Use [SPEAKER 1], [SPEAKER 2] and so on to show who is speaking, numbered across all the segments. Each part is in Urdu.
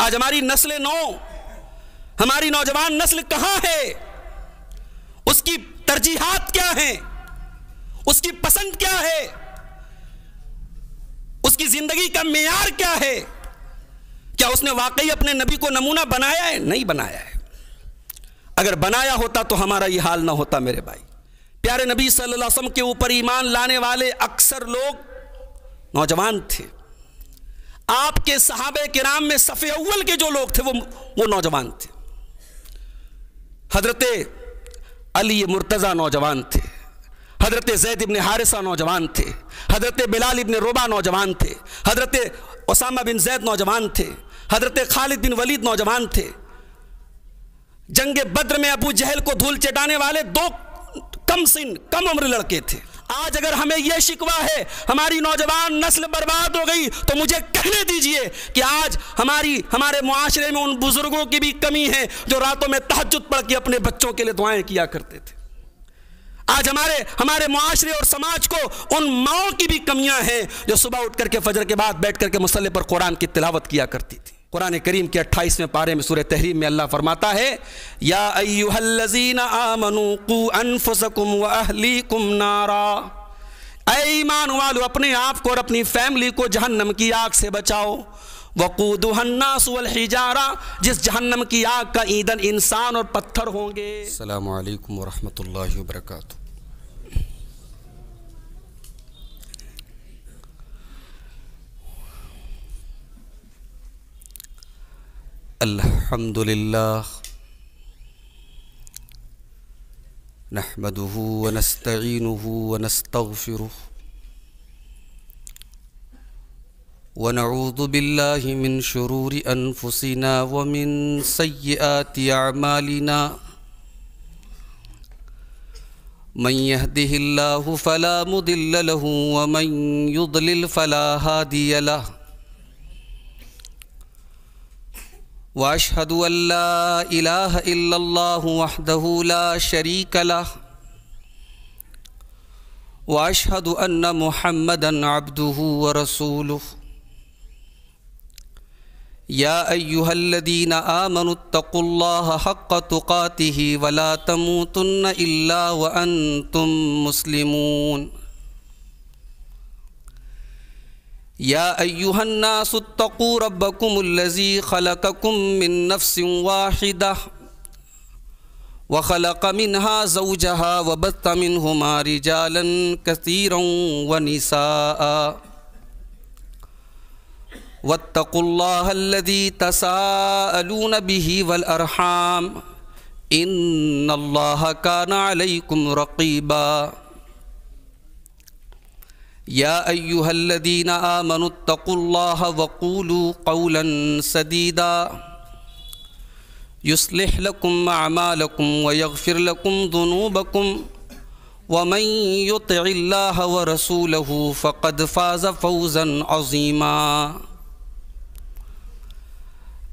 [SPEAKER 1] آج ہماری نسل نو، ہماری نوجوان نسل کہاں ہے؟ اس کی ترجیحات کیا ہیں؟ اس کی پسند کیا ہے؟ اس کی زندگی کا معیار کیا ہے؟ کیا اس نے واقعی اپنے نبی کو نمونہ بنایا ہے؟ نہیں بنایا ہے۔ اگر بنایا ہوتا تو ہمارا یہ حال نہ ہوتا میرے بھائی۔ پیارے نبی صلی اللہ علیہ وسلم کے اوپر ایمان لانے والے اکثر لوگ نوجوان تھے۔ آپ کے صحابہ کرام میں صف اول کے جو لوگ تھے وہ نوجوان تھے۔ حضرت علی مرتضی نوجوان تھے، حضرت زید ابن حارثہ نوجوان تھے، حضرت بلال ابن رباح نوجوان تھے، حضرت اسامہ بن زید نوجوان تھے، حضرت خالد بن ولید نوجوان تھے۔ جنگ بدر میں ابو جہل کو دھول چٹانے والے دو کم عمر لڑکے تھے۔ آج اگر ہمیں یہ شکوہ ہے ہماری نوجوان نسل برباد ہو گئی تو مجھے کہنے دیجئے کہ آج ہمارے معاشرے میں ان بزرگوں کی بھی کمی ہے جو راتوں میں تہجد پڑھ کے اپنے بچوں کے لیے دعائیں کیا کرتے تھے۔ آج ہمارے معاشرے اور سماج کو ان ماؤں کی بھی کمیاں ہیں جو صبح اٹھ کر کے فجر کے بعد بیٹھ کر کے مصلی پر قرآن کی تلاوت کیا کرتی تھی۔ قرآن کریم کے 28ویں پارے میں سورہ تحریم میں اللہ فرماتا ہے یا ایھا الذین آمنوا قوا انفسکم واہلیکم نارا، اے ایمان والو اپنے آپ کو اور اپنی فیملی کو جہنم کی آگ سے بچاؤ۔ وقودھا الناس والحجارہ، جس جہنم کی آگ کا ایندھن انسان اور پتھر ہوں گے۔ السلام علیکم ورحمۃ اللہ وبرکاتہ۔ الحمد للہ نحمده ونستعینه ونستغفره ونعوذ باللہ من شرور انفسنا ومن سیئات اعمالنا من يهده الله فلا مضل له ومن يضلل فلا هادي له واشهد ان لا اله الا الله وحده لا شريك له واشهد ان محمدا عبده ورسوله يا ايها الذين آمنوا اتقوا الله حق تقاته ولا تموتن الا وانتم مسلمون يا أيها الناس اتقوا ربكم الذي خلقكم من نفس واحدة وخلق منها زوجها وبث منهما رجالا كثيرا ونساء واتقوا الله الذي تساءلون به والأرحام إن الله كان عليكم رقيبا يا أيها الذين آمنوا اتقوا الله وقولوا قولا سديدا يصلح لكم أعمالكم ويغفر لكم ذنوبكم ومن يطع الله ورسوله فقد فاز فوزا عظيما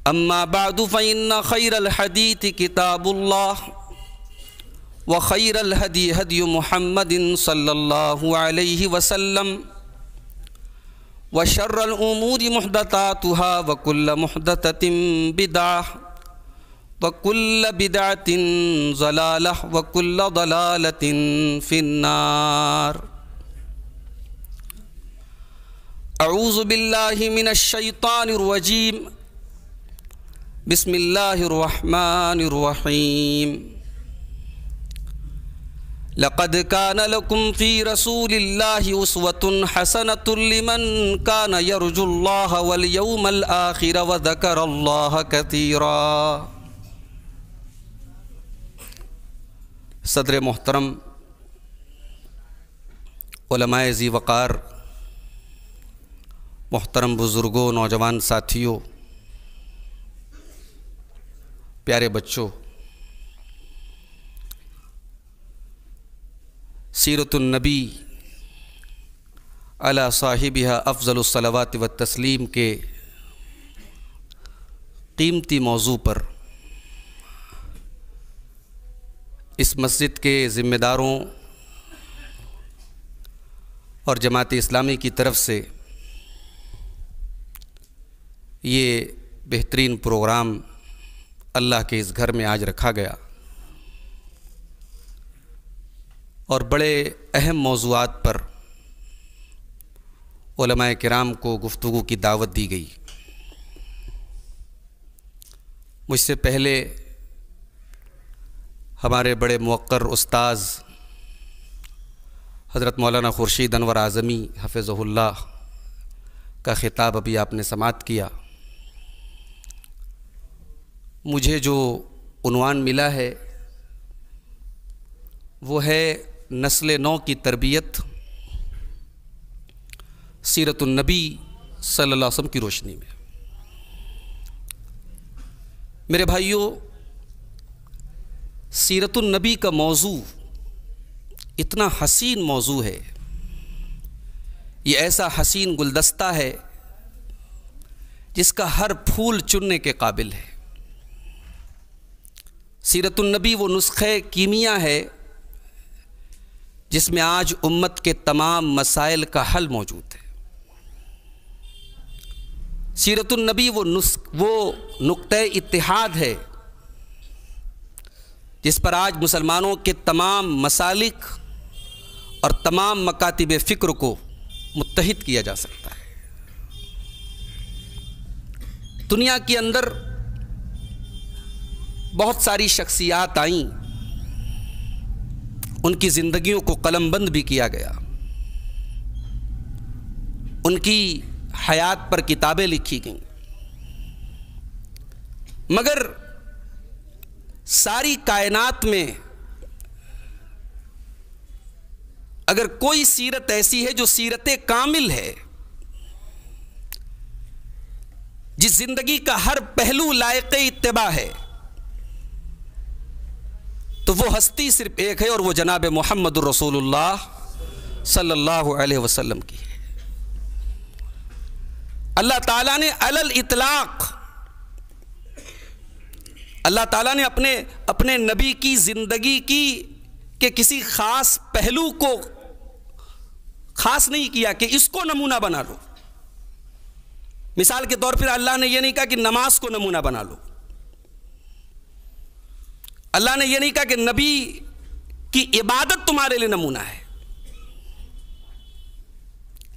[SPEAKER 1] أما بعد فإن خير الحديث كتاب الله وخير الهدي هدي محمد صلى الله عليه وسلم وشر الأمور محدثاتها وكل محدثة بدعة وكل بدعة ضلالة وكل ضلالة في النار أعوذ بالله من الشيطان الرجيم بسم الله الرحمن الرحيم لقد كان لكم في رسول الله أسوة حسنة لمن كان يرجو الله واليوم الآخر وذكر الله كثيرا۔ صدر محترم، علماء ذی وقار، محترم بزرگوں، نوجوان ساتھیوں، پیارے بچوں، سیرت النبی علی صاحبہ افضل الصلوات والتسلیم کے قیمتی موضوع پر اس مسجد کے ذمہ داروں اور جماعت اسلامی کی طرف سے یہ بہترین پروگرام اللہ کے اس گھر میں آج رکھا گیا اور بڑے اہم موضوعات پر علماء کرام کو گفتگو کی دعوت دی گئی۔ مجھ سے پہلے ہمارے بڑے موقر استاذ حضرت مولانا خورشید انور اعظمی حفظہ اللہ کا خطاب ابھی آپ نے سماعت کیا۔ مجھے جو عنوان ملا ہے وہ ہے نسل نو کی تربیت سیرت النبی صلی اللہ علیہ وسلم کی روشنی میں۔ میرے بھائیوں، سیرت النبی کا موضوع اتنا حسین موضوع ہے، یہ ایسا حسین گلدستہ ہے جس کا ہر پھول چننے کے قابل ہے۔ سیرت النبی وہ نسخہ کیمیا ہے جس میں آج امت کے تمام مسائل کا حل موجود ہے۔ سیرت النبی وہ نقطہ اتحاد ہے جس پر آج مسلمانوں کے تمام مسالک اور تمام مکاتب فکر کو متحد کیا جا سکتا ہے۔ دنیا کے اندر بہت ساری شخصیات آئیں، ان کی زندگیوں کو قلم بند بھی کیا گیا، ان کی حیات پر کتابیں لکھی گئیں، مگر ساری کائنات میں اگر کوئی سیرت ایسی ہے جو سیرت کامل ہے، جس زندگی کا ہر پہلو لائق اتباع ہے، تو وہ ہستی صرف ایک ہے اور وہ جناب محمد الرسول اللہ صلی اللہ علیہ وسلم کی ہے۔ اللہ تعالیٰ نے علی الاطلاق، اللہ تعالیٰ نے اپنے نبی کی زندگی کی کہ کسی خاص پہلو کو خاص نہیں کیا کہ اس کو نمونہ بنا لو۔ مثال کے طور پر اللہ نے یہ نہیں کہا کہ نماز کو نمونہ بنا لو، اللہ نے یہ نہیں کہا کہ نبی کی عبادت تمہارے لیے نمونہ ہے،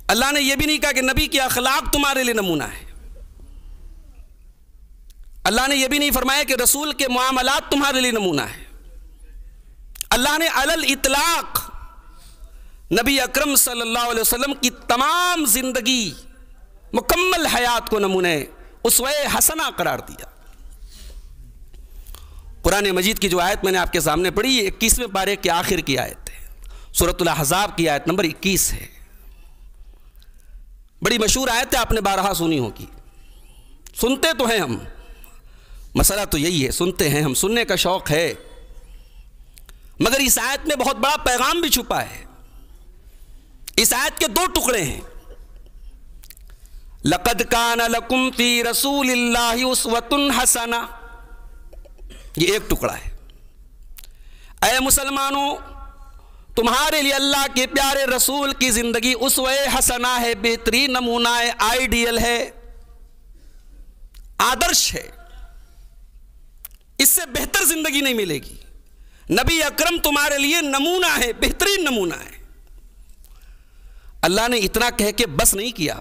[SPEAKER 1] اللہ نے یہ بھی نہیں کہا کہ نبی کے اخلاق تمہارے لیے نمونہ ہے، اللہ نے یہ بھی نہیں فرمایا کہ رسول کے معاملات تمہارے لیے نمونہ ہے۔ اللہ نے علی الاطلاق نبی اکرم صلی اللہ علیہ وسلم کی تمام زندگی، مکمل حیات کو نمونہ اسوہ حسنہ قرار دیا۔ قرآن مجید کی جو آیت میں نے آپ کے سامنے پڑھی، یہ 21ویں پارے کے آخر کی آیت ہے، سورۃ الاحزاب کی آیت نمبر 21 ہے۔ بڑی مشہور آیت ہے، آپ نے بارہا سنی ہوگی، سنتے تو ہیں ہم، مسئلہ تو یہی ہے، سنتے ہیں ہم، سننے کا شوق ہے، مگر اس آیت میں بہت بڑا پیغام بھی چھپا ہے۔ اس آیت کے 2 ٹکڑے ہیں۔ لَقَدْ كَانَ لَكُمْ فِي رَسُولِ اللَّهِ أُسْوَةٌ حَسَنَةٌ، یہ ایک ٹکڑا ہے۔ اے مسلمانوں، تمہارے لیے اللہ کے پیارے رسول کی زندگی اسوہ حسنہ ہے، بہترین نمونہ ہے، آئیڈیل ہے، آدرش ہے، اس سے بہتر زندگی نہیں ملے گی۔ نبی اکرم تمہارے لیے نمونہ ہے، بہترین نمونہ ہے۔ اللہ نے اتنا کہہ کے بس نہیں کیا،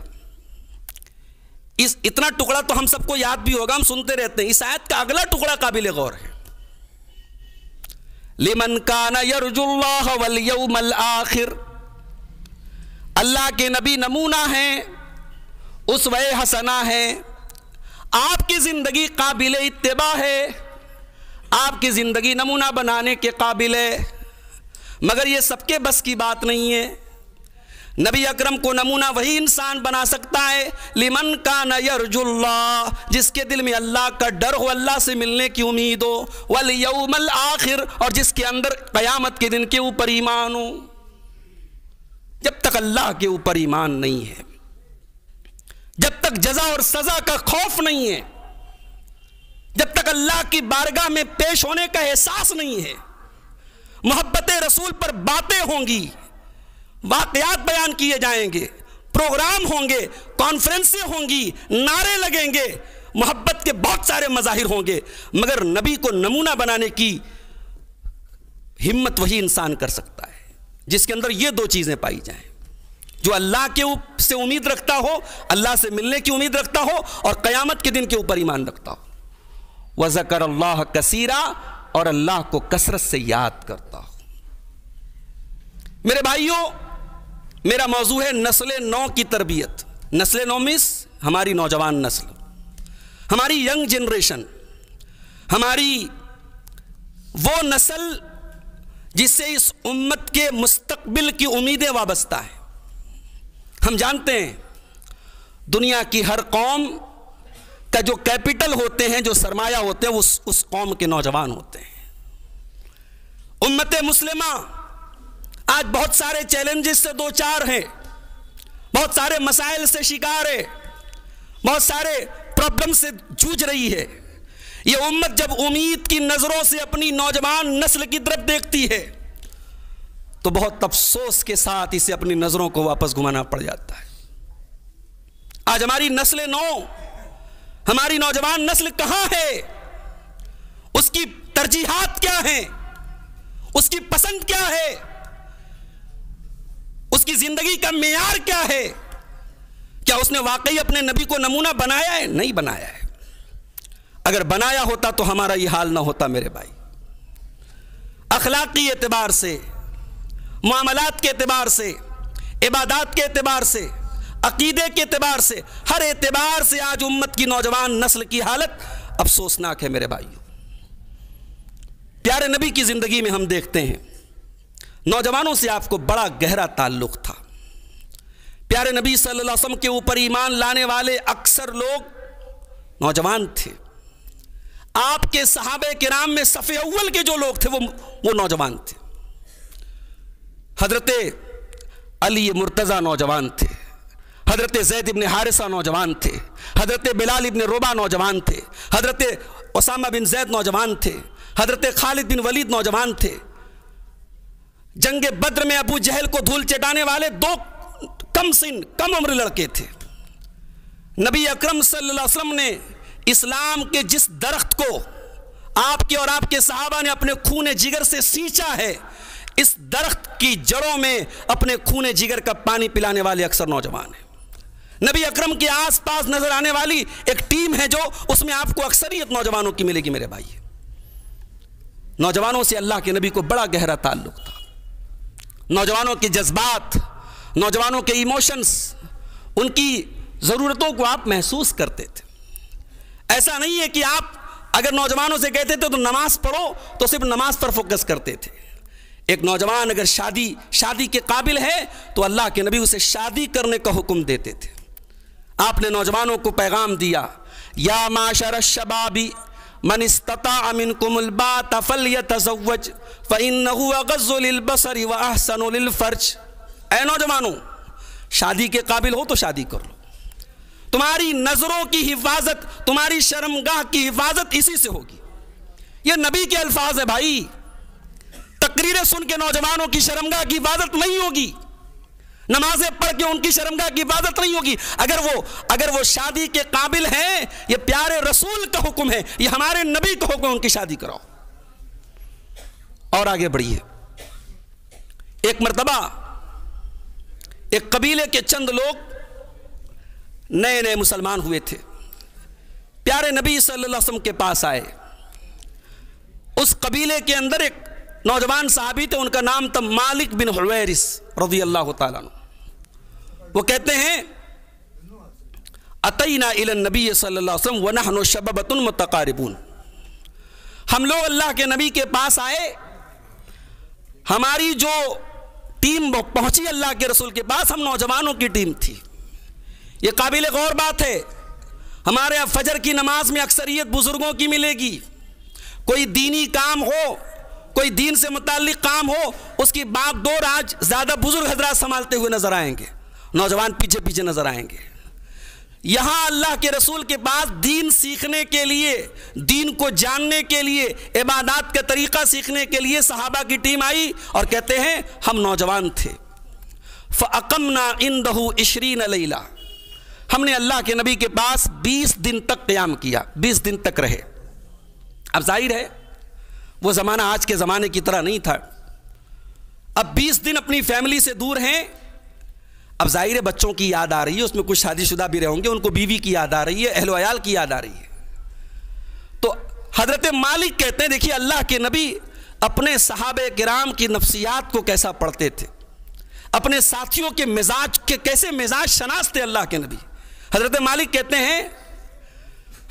[SPEAKER 1] اتنا ٹکڑا تو ہم سب کو یاد بھی ہوگا، ہم سنتے رہتے ہیں۔ اس آیت کا اگلا ٹکڑا قابل غور ہے، لمن کان یرجو اللہ والیوم الآخر، اللہ کے نبی نمونہ ہیں، اسوہ حسنہ ہے، آپ کی زندگی قابل اتباع ہے، آپ کی زندگی نمونہ بنانے کے قابل ہے، مگر یہ سب کے بس کی بات نہیں ہے۔ نبی اکرم کو نمونہ وہی انسان بنا سکتا ہے لمن کان یرجو اللہ، جس کے دل میں اللہ کا ڈر ہو، اللہ سے ملنے کی امید ہو، والیوم الآخر، اور جس کے اندر قیامت کے دن کے اوپر ایمان ہو۔ جب تک اللہ کے اوپر ایمان نہیں ہے، جب تک جزا اور سزا کا خوف نہیں ہے، جب تک اللہ کی بارگاہ میں پیش ہونے کا احساس نہیں ہے، محبت رسول پر باتیں ہوں گی، واقعات بیان کیے جائیں گے، پروگرام ہوں گے، کانفرنسیں ہوں گی، نعرے لگیں گے، محبت کے بہت سارے مظاہر ہوں گے، مگر نبی کو نمونہ بنانے کی ہمت وہی انسان کر سکتا ہے جس کے اندر یہ دو چیزیں پائی جائیں، جو اللہ کے سے امید رکھتا ہو، اللہ سے ملنے کی امید رکھتا ہو، اور قیامت کے دن کے اوپر ایمان رکھتا ہو، وَذَكَرَ اللَّهَ كَثِيرًا، اور اللہ کو کثرت سے یاد کرتا ہو۔ میرے بھائیوں، میرا موضوع ہے نسل نو کی تربیت۔ نسل نو مس ہماری نوجوان نسل، ہماری ینگ جنریشن، ہماری وہ نسل جس سے اس امت کے مستقبل کی امیدیں وابستہ ہیں۔ ہم جانتے ہیں دنیا کی ہر قوم کا جو کیپٹل ہوتے ہیں، جو سرمایہ ہوتے ہیں، اس قوم کے نوجوان ہوتے ہیں۔ امت مسلمہ آج بہت سارے چیلنجز سے دو چار ہیں، بہت سارے مسائل سے شکار ہے، بہت سارے پرابلم سے جوجھ رہی ہے۔ یہ امت جب امید کی نظروں سے اپنی نوجوان نسل کی طرف دیکھتی ہے تو بہت افسوس کے ساتھ اسے اپنی نظروں کو واپس گھمانا پڑ جاتا ہے۔ آج ہماری نسل نو، ہماری نوجوان نسل کہاں ہے؟ اس کی ترجیحات کیا ہیں؟ اس کی پسند کیا ہے؟ اس کی زندگی کا معیار کیا ہے؟ کیا اس نے واقعی اپنے نبی کو نمونہ بنایا ہے؟ نہیں بنایا ہے۔ اگر بنایا ہوتا تو ہمارا یہ حال نہ ہوتا میرے بھائی۔ اخلاقی اعتبار سے، معاملات کے اعتبار سے، عبادات کے اعتبار سے، عقیدے کے اعتبار سے، ہر اعتبار سے آج امت کی نوجوان نسل کی حالت افسوسناک ہے میرے بھائیوں۔ پیارے نبی کی زندگی میں ہم دیکھتے ہیں نوجوانوں سے آپ کو بڑا گہرا تعلق تھا۔ پیارے نبی صلی اللہ علیہ وسلم کے اوپر ایمان لانے والے اکثر لوگ نوجوان تھے۔ آپ کے صحابہ کرام میں صف اول کے جو لوگ تھے وہ نوجوان تھے۔ حضرت علی مرتضیٰ نوجوان تھے، حضرت زید ابن حارثہ نوجوان تھے، حضرت بلال ابن رباح نوجوان تھے، حضرت اسامہ بن زید نوجوان تھے، حضرت خالد بن ولید نوجوان تھے۔ جنگ بدر میں ابو جہل کو دھول چٹانے والے دو کم عمر لڑکے تھے۔ نبی اکرم صلی اللہ علیہ وسلم نے اسلام کے جس درخت کو آپ کے اور آپ کے صحابہ نے اپنے خون جگر سے سینچا ہے، اس درخت کی جڑوں میں اپنے خون جگر کا پانی پلانے والے اکثر نوجوان ہیں۔ نبی اکرم کے آس پاس نظر آنے والی ایک ٹیم ہے جو اس میں آپ کو اکثریت نوجوانوں کی ملے گی میرے بھائی۔ نوجوانوں سے اللہ کے نبی کو بڑا گہرا تعلق تھا۔ نوجوانوں کے جذبات، نوجوانوں کے ایموشنز، ان کی ضرورتوں کو آپ محسوس کرتے تھے۔ ایسا نہیں ہے کہ آپ اگر نوجوانوں سے کہتے تھے تو نماز پڑھو تو صرف نماز پر فوکس کرتے تھے۔ ایک نوجوان اگر شادی کے قابل ہے تو اللہ کے نبی اسے شادی کرنے کا حکم دیتے تھے۔ آپ نے نوجوانوں کو پیغام دیا، یا معاشر الشباب من استطاع منکم الباءۃ فلیتزوج فإنہ اغض للبصر واحسن للفرج۔ اے نوجوانوں، شادی کے قابل ہو تو شادی کر لو۔ تمہاری نظروں کی حفاظت، تمہاری شرمگاہ کی حفاظت اسی سے ہوگی۔ یہ نبی کے الفاظ ہے بھائی۔ تقریریں سن کے نوجوانوں کی شرمگاہ کی حفاظت نہیں ہوگی، نمازیں پڑھ کے ان کی شرمگاہ کی حفاظت نہیں ہوگی۔ اگر وہ شادی کے قابل ہیں، یہ پیارے رسول کا حکم ہے، یہ ہمارے نبی کا حکم ہے، ان کی شادی کراؤ۔ اور آگے بڑھیے۔ ایک مرتبہ ایک قبیلے کے چند لوگ نئے مسلمان ہوئے تھے، پیارے نبی صلی اللہ علیہ وسلم کے پاس آئے۔ اس قبیلے کے اندر ایک نوجوان صحابی تھے، ان کا نام تھا مالک بن حویرث رضی اللہ تعالیٰ عنہ۔ وہ کہتے ہیں اتینا الی النبی صلی اللہ علیہ وسلم ونحن شبابۃ متقاربون۔ ہم لوگ اللہ کے نبی کے پاس آئے، ہماری جو ٹیم پہنچی اللہ کے رسول کے پاس، ہم نوجوانوں کی ٹیم تھی۔ یہ قابل غور بات ہے، ہمارے یہاں فجر کی نماز میں اکثریت بزرگوں کی ملے گی۔ کوئی دینی کام ہو، کوئی دین سے متعلق کام ہو، اس کی باغ دور آج زیادہ بزرگ حضرات سنبھالتے ہوئے نظر آئیں گے، نوجوان پیچھے پیچھے نظر آئیں گے۔ یہاں اللہ کے رسول کے پاس دین سیکھنے کے لیے، دین کو جاننے کے لیے، عبادات کا طریقہ سیکھنے کے لیے صحابہ کی ٹیم آئی اور کہتے ہیں ہم نوجوان تھے۔ فَأَقَمْنَا عِنْدَهُ 20 لَيْلَةً، ہم نے اللہ کے نبی کے پاس 20 دن تک قیام کیا، 20 دن تک رہے۔ اب ظاہر ہے وہ زمانہ آج کے زمانے کی طرح نہیں تھا۔ اب 20 دن اپنی فیملی سے دور ہیں، اب ظاہر ہے بچوں کی یاد آ رہی ہے، اس میں کچھ شادی شدہ بھی رہے ہوں گے، ان کو بیوی کی یاد آ رہی ہے، اہل و عیال کی یاد آ رہی ہے۔ تو حضرت مالک کہتے ہیں دیکھیے اللہ کے نبی اپنے صحابہ کرام کی نفسیات کو کیسا پڑھتے تھے، اپنے ساتھیوں کے مزاج کے کیسے مزاج شناس تھے اللہ کے نبی۔ حضرت مالک کہتے ہیں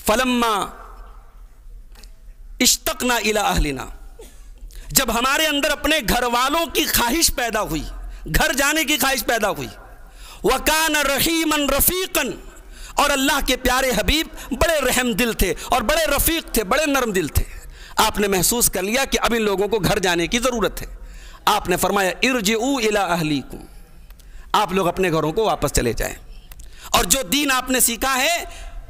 [SPEAKER 1] فلما اشتقنا الی اہلنا، جب ہمارے اندر اپنے گھر والوں کی خواہش پیدا ہوئی، گھر جانے کی خواہش پیدا ہوئی، وَكَانَ رَحِيمًا رَفِيقًا، اور اللہ کے پیارے حبیب بڑے رحم دل تھے اور بڑے رفیق تھے، بڑے نرم دل تھے۔ آپ نے محسوس کر لیا کہ اب ان لوگوں کو گھر جانے کی ضرورت ہے۔ آپ نے فرمایا ارجعوا الی اہلیکم، آپ لوگ اپنے گھروں کو واپس چلے جائیں، اور جو دین آپ نے سیکھا ہے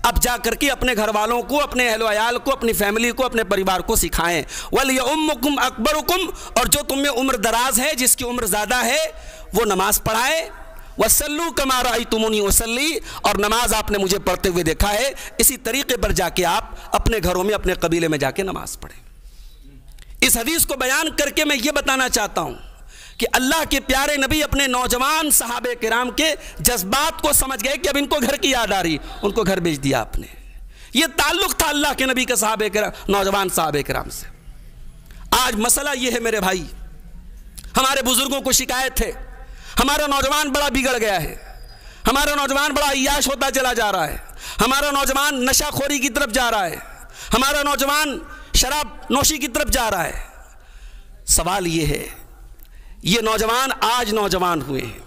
[SPEAKER 1] اب جا کر کے اپنے گھر والوں کو، اپنے اہل و عیال کو، اپنی فیملی کو، اپنے پریوار کو سکھائیں۔ وَلْيَؤُمُّكُمْ أَكْبَرُكُمْ، اور جو تم میں عمر دراز ہے، جس کی عمر زیادہ ہے، وہ نماز پڑھائے۔ وَصَلُّوا كَمَا رَأَيْتُمُونِي أُصَلِّي، اور نماز آپ نے مجھے پڑھتے ہوئے دیکھا ہے، اسی طریقے پر جا کے آپ اپنے گھروں میں، اپنے قبیلے میں جا کے نماز پڑھیں۔ اس حدیث کو بیان کر کے میں یہ بتانا چاہتا ہوں کہ اللہ کے پیارے نبی اپنے نوجوان صحابہ کرام کے جذبات کو سمجھ گئے کہ اب ان کو گھر کی یاد آ رہی، ان کو گھر بھیج دیا آپ نے۔ یہ تعلق تھا اللہ کے نبی کے صحابہ کرام، نوجوان صحابہ کرام سے۔ آج مسئلہ یہ ہے میرے بھائی، ہمارے بزرگوں کو شکایت ہے ہمارا نوجوان بڑا بگڑ گیا ہے، ہمارا نوجوان بڑا عیاش ہوتا چلا جا رہا ہے، ہمارا نوجوان نشہ خوری کی طرف جا رہا ہے، ہمارا نوجوان شراب نوشی کی طرف جا رہا ہے۔ سوال یہ ہے، یہ نوجوان آج نوجوان ہوئے ہیں،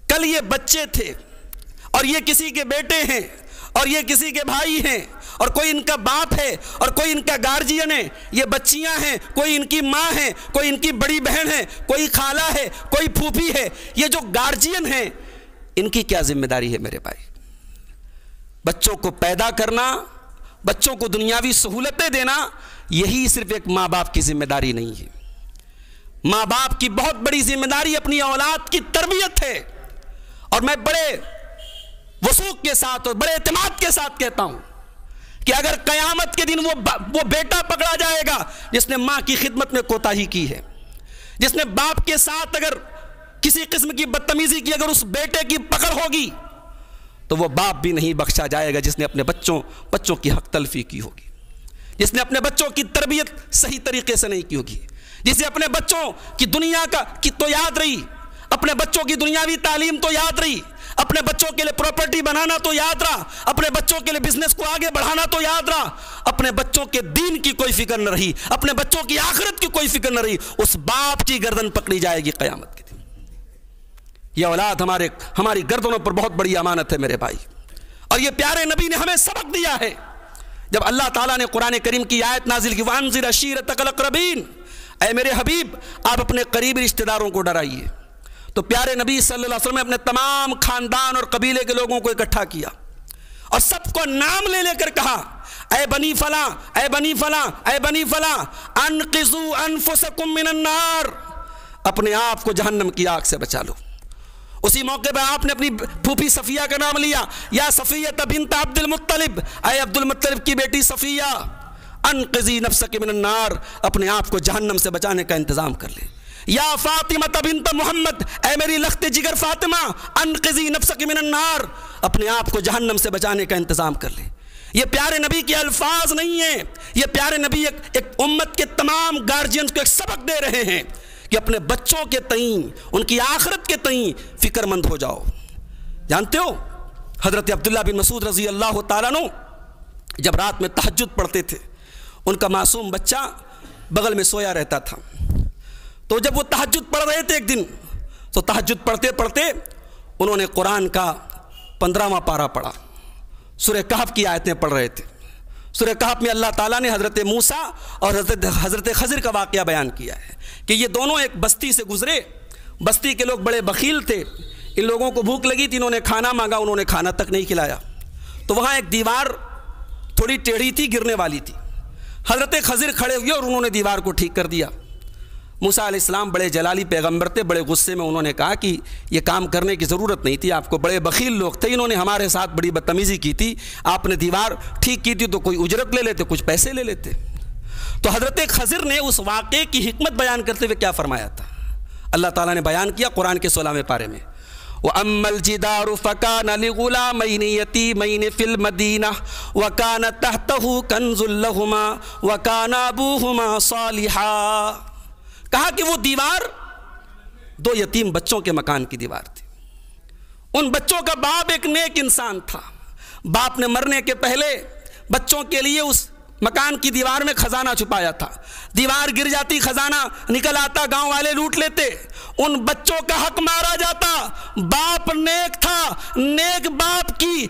[SPEAKER 1] کل یہ بچے تھے، اور یہ کسی کے بیٹے ہیں، اور یہ کسی کے بھائی ہیں، اور کوئی ان کا باپ ہے، اور کوئی ان کا گارجین ہے، یہ بچیاں ہیں، کوئی ان کی ماں ہے، کوئی ان کی بڑی بہن ہے، کوئی خالہ ہے، کوئی پھوپھی ہے۔ یہ جو گارجین ہیں ان کی کیا ذمہ داری ہے میرے بھائی؟ بچوں کو پیدا کرنا، بچوں کو دنیاوی سہولتیں دینا، یہی صرف ایک ماں باپ کی ذمہ داری نہیں ہے۔ ماں باپ کی بہت بڑی ذمہ داری اپنی اولاد کی تربیت ہے، اور میں بڑے وثوق کے ساتھ اور بڑے اعتماد کے ساتھ کہتا ہوں کہ اگر قیامت کے دن وہ بیٹا پکڑا جائے گا جس نے ماں کی خدمت میں کوتاہی کی ہے، جس نے باپ کے ساتھ اگر کسی قسم کی بدتمیزی کی، اگر اس بیٹے کی پکڑ ہوگی تو وہ باپ بھی نہیں بخشا جائے گا جس نے اپنے بچوں کی حق تلفی کی ہوگی، جس نے اپنے بچوں کی تربیت صحیح طریقے سے نہیں کی ہوگی، جسے اپنے بچوں کی دنیا کی تو یاد رہی، اپنے بچوں کی دنیاوی تعلیم تو یاد رہی، اپنے بچوں کے لیے پراپرٹی بنانا تو یاد رہا، اپنے بچوں کے لیے بزنس کو آگے بڑھانا تو یاد رہا، اپنے بچوں کے دین کی کوئی فکر نہ رہی، اپنے بچوں کی آخرت کی کوئی فکر نہ رہی، اس باپ کی گردن پکڑی جائے گی قیامت کے دن۔ یہ اولاد ہماری گردنوں پر بہت بڑی امانت ہے میرے بھائی، اور یہ پیارے نبی نے ہمیں سبق دیا ہے۔ جب اللہ تعالیٰ نے قرآن کریم کی آیت نازل کی وَأَنذِرْ عَشِيرَتَكَ الْأَقْرَبِينَ، اے میرے حبیب آپ اپنے قریبی رشتہ داروں کو ڈرائیے، تو پیارے نبی صلی اللہ علیہ وسلم نے اپنے تمام خاندان اور قبیلے کے لوگوں کو اکٹھا کیا اور سب کو نام لے لے کر کہا اے بنی فلاں، اے بنی فلاں، اے بنی فلاں، انقذوا انفسکم من النار، اپنے آپ کو جہنم کی آگ سے بچا لو۔ اسی موقع پہ آپ نے اپنی پھوپھی صفیہ کا نام لیا، یا صفیہ بنت عبد المطلب، اے عبد المطلب کی بیٹی صفیہ، انقذی نفسک من النار، اپنے آپ کو جہنم سے بچانے کا انتظام کر لے۔ یا فاطمہ بنت محمد، اے میری لخت جگر فاطمہ، انقذی نفسک من النار، اپنے آپ کو جہنم سے بچانے کا انتظام کر لے۔ یہ پیارے نبی کے الفاظ نہیں ہیں، یہ پیارے نبی ایک امت کے تمام گارجینز کو ایک سبق دے رہے ہیں کہ اپنے بچوں کے تئیں، ان کی آخرت کے تئیں فکر مند ہو جاؤ۔ جانتے ہو حضرت عبداللہ بن مسعود رضی اللہ تعالیٰ عنہ جب رات میں تہجد پڑھتے تھے، ان کا معصوم بچہ بغل میں سویا رہتا تھا، تو جب وہ تہجد پڑھ رہے تھے ایک دن، تو تہجد پڑھتے پڑھتے انہوں نے قرآن کا 15واں پارہ پڑھا، سورہ کہف کی آیتیں پڑھ رہے تھے۔ سورہ کہف میں اللہ تعالیٰ نے حضرت موسیٰ اور حضرت خضر کا واقعہ بیان کیا ہے کہ یہ دونوں ایک بستی سے گزرے، بستی کے لوگ بڑے بخیل تھے، ان لوگوں کو بھوک لگی تھی، انہوں نے کھانا مانگا، انہوں نے کھانا تک نہیں کھلایا، تو وہاں ایک دیوار تھوڑی ٹیڑھی تھی، گرنے والی تھی، حضرت خضر کھڑے ہوئے اور انہوں نے دیوار کو ٹھیک کر دیا۔ موسیٰ علیہ السلام بڑے جلالی پیغمبر تھے، بڑے غصے میں انہوں نے کہا کہ یہ کام کرنے کی ضرورت نہیں تھی، آپ کو بڑے بخیل لوگ تھے، انہوں نے ہمارے ساتھ بڑی بدتمیزی کی تھی، آپ نے دیوار ٹھیک کی تھی تو کوئی اجرت لے لیتے، کچھ پیسے لے لیتے۔ تو حضرت خضر نے اس واقعے کی حکمت بیان کرتے ہوئے کیا فرمایا تھا؟ اللہ تعالیٰ نے بیان کیا قرآن کے 16ویں پارے میں، وَأَمَّا الْجِدَارُ فَكَانَ لِغُلَامَيْنِ يَتِيمَيْنِ فِي الْمَدِينَةِ وَكَانَ تَحْتَهُ كَنْزٌ لَهُمَا وَكَانَ أَبُوهُمَا صَالِحًا۔ کہا کہ وہ دیوار دو یتیم بچوں کے مکان کی دیوار تھی، ان بچوں کا باپ ایک نیک انسان تھا، باپ نے مرنے کے پہلے بچوں کے لیے اس مکان کی دیوار میں خزانہ چھپایا تھا، دیوار گر جاتی خزانہ نکل آتا، گاؤں والے لوٹ لیتے، ان بچوں کا حق مارا جاتا، باپ نیک تھا، نیک باپ کی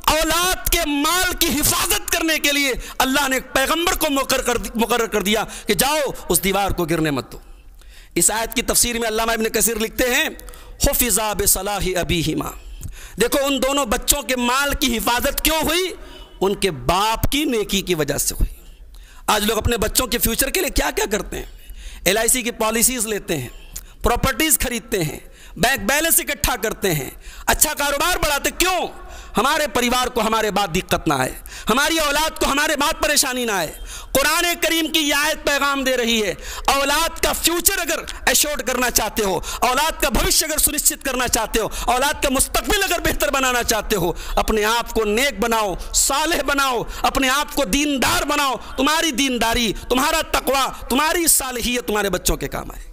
[SPEAKER 1] اولاد کے مال کی حفاظت کرنے کے لیے اللہ نے ایک پیغمبر کو مقرر کر دیا کہ جاؤ اس دیوار کو گرنے مت دو۔ اس آیت کی تفسیر میں علامہ ابن کثیر لکھتے ہیں حفظا بصلاح ابیہما، دیکھو ان دونوں بچوں کے مال کی حفاظت کیوں ہوئی؟ ان کے باپ کی نیکی کی وجہ سے ہوئی۔ آج لوگ اپنے بچوں کے فیوچر کے لیے کیا کیا کرتے ہیں؟ LIC کی پالیسیز لیتے ہیں، پراپرٹیز خریدتے ہیں، بینک بیلنس اکٹھا کرتے ہیں، اچھا کاروبار بڑھاتے، کیوں؟ ہمارے پریوار کو ہمارے بعد دقت نہ آئے، ہماری اولاد کو ہمارے بعد پریشانی نہ آئے۔ قرآن کریم کی یہ آیت پیغام دے رہی ہے، اولاد کا فیوچر اگر ایشورڈ کرنا چاہتے ہو، اولاد کا بھوشیہ اگر سنشچت کرنا چاہتے ہو، اولاد کا مستقبل اگر بہتر بنانا چاہتے ہو، اپنے آپ کو نیک بناؤ، صالح بناؤ، اپنے آپ کو دیندار بناؤ، تمہاری دینداری، تمہارا تقوی، تمہاری صالحیت تمہارے بچوں کے کام آئے گی۔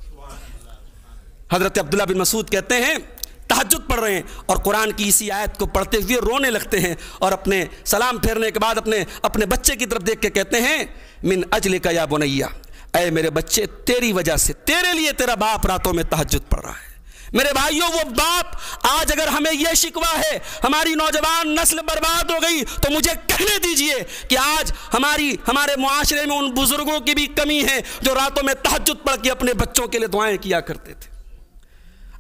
[SPEAKER 1] حضرت عبداللہ بن مسعود کہتے ہیں تہجد پڑھ رہے ہیں اور قرآن کی اسی آیت کو پڑھتے ہوئے رونے لگتے ہیں، اور اپنے سلام پھیرنے کے بعد اپنے بچے کی طرف دیکھ کے کہتے ہیں من اجلک یا بنیا، اے میرے بچے تیری وجہ سے، تیرے لیے تیرا باپ راتوں میں تہجد پڑھ رہا ہے۔ میرے بھائیوں، وہ باپ آج اگر ہمیں یہ شکوہ ہے ہماری نوجوان نسل برباد ہو گئی، تو مجھے کہنے دیجئے کہ آج ہمارے معاشرے میں ان بزرگوں کی بھی کمی ہے جو راتوں میں تہجد پڑھ کے اپنے بچوں کے لیے دعائیں کیا کرتے تھے۔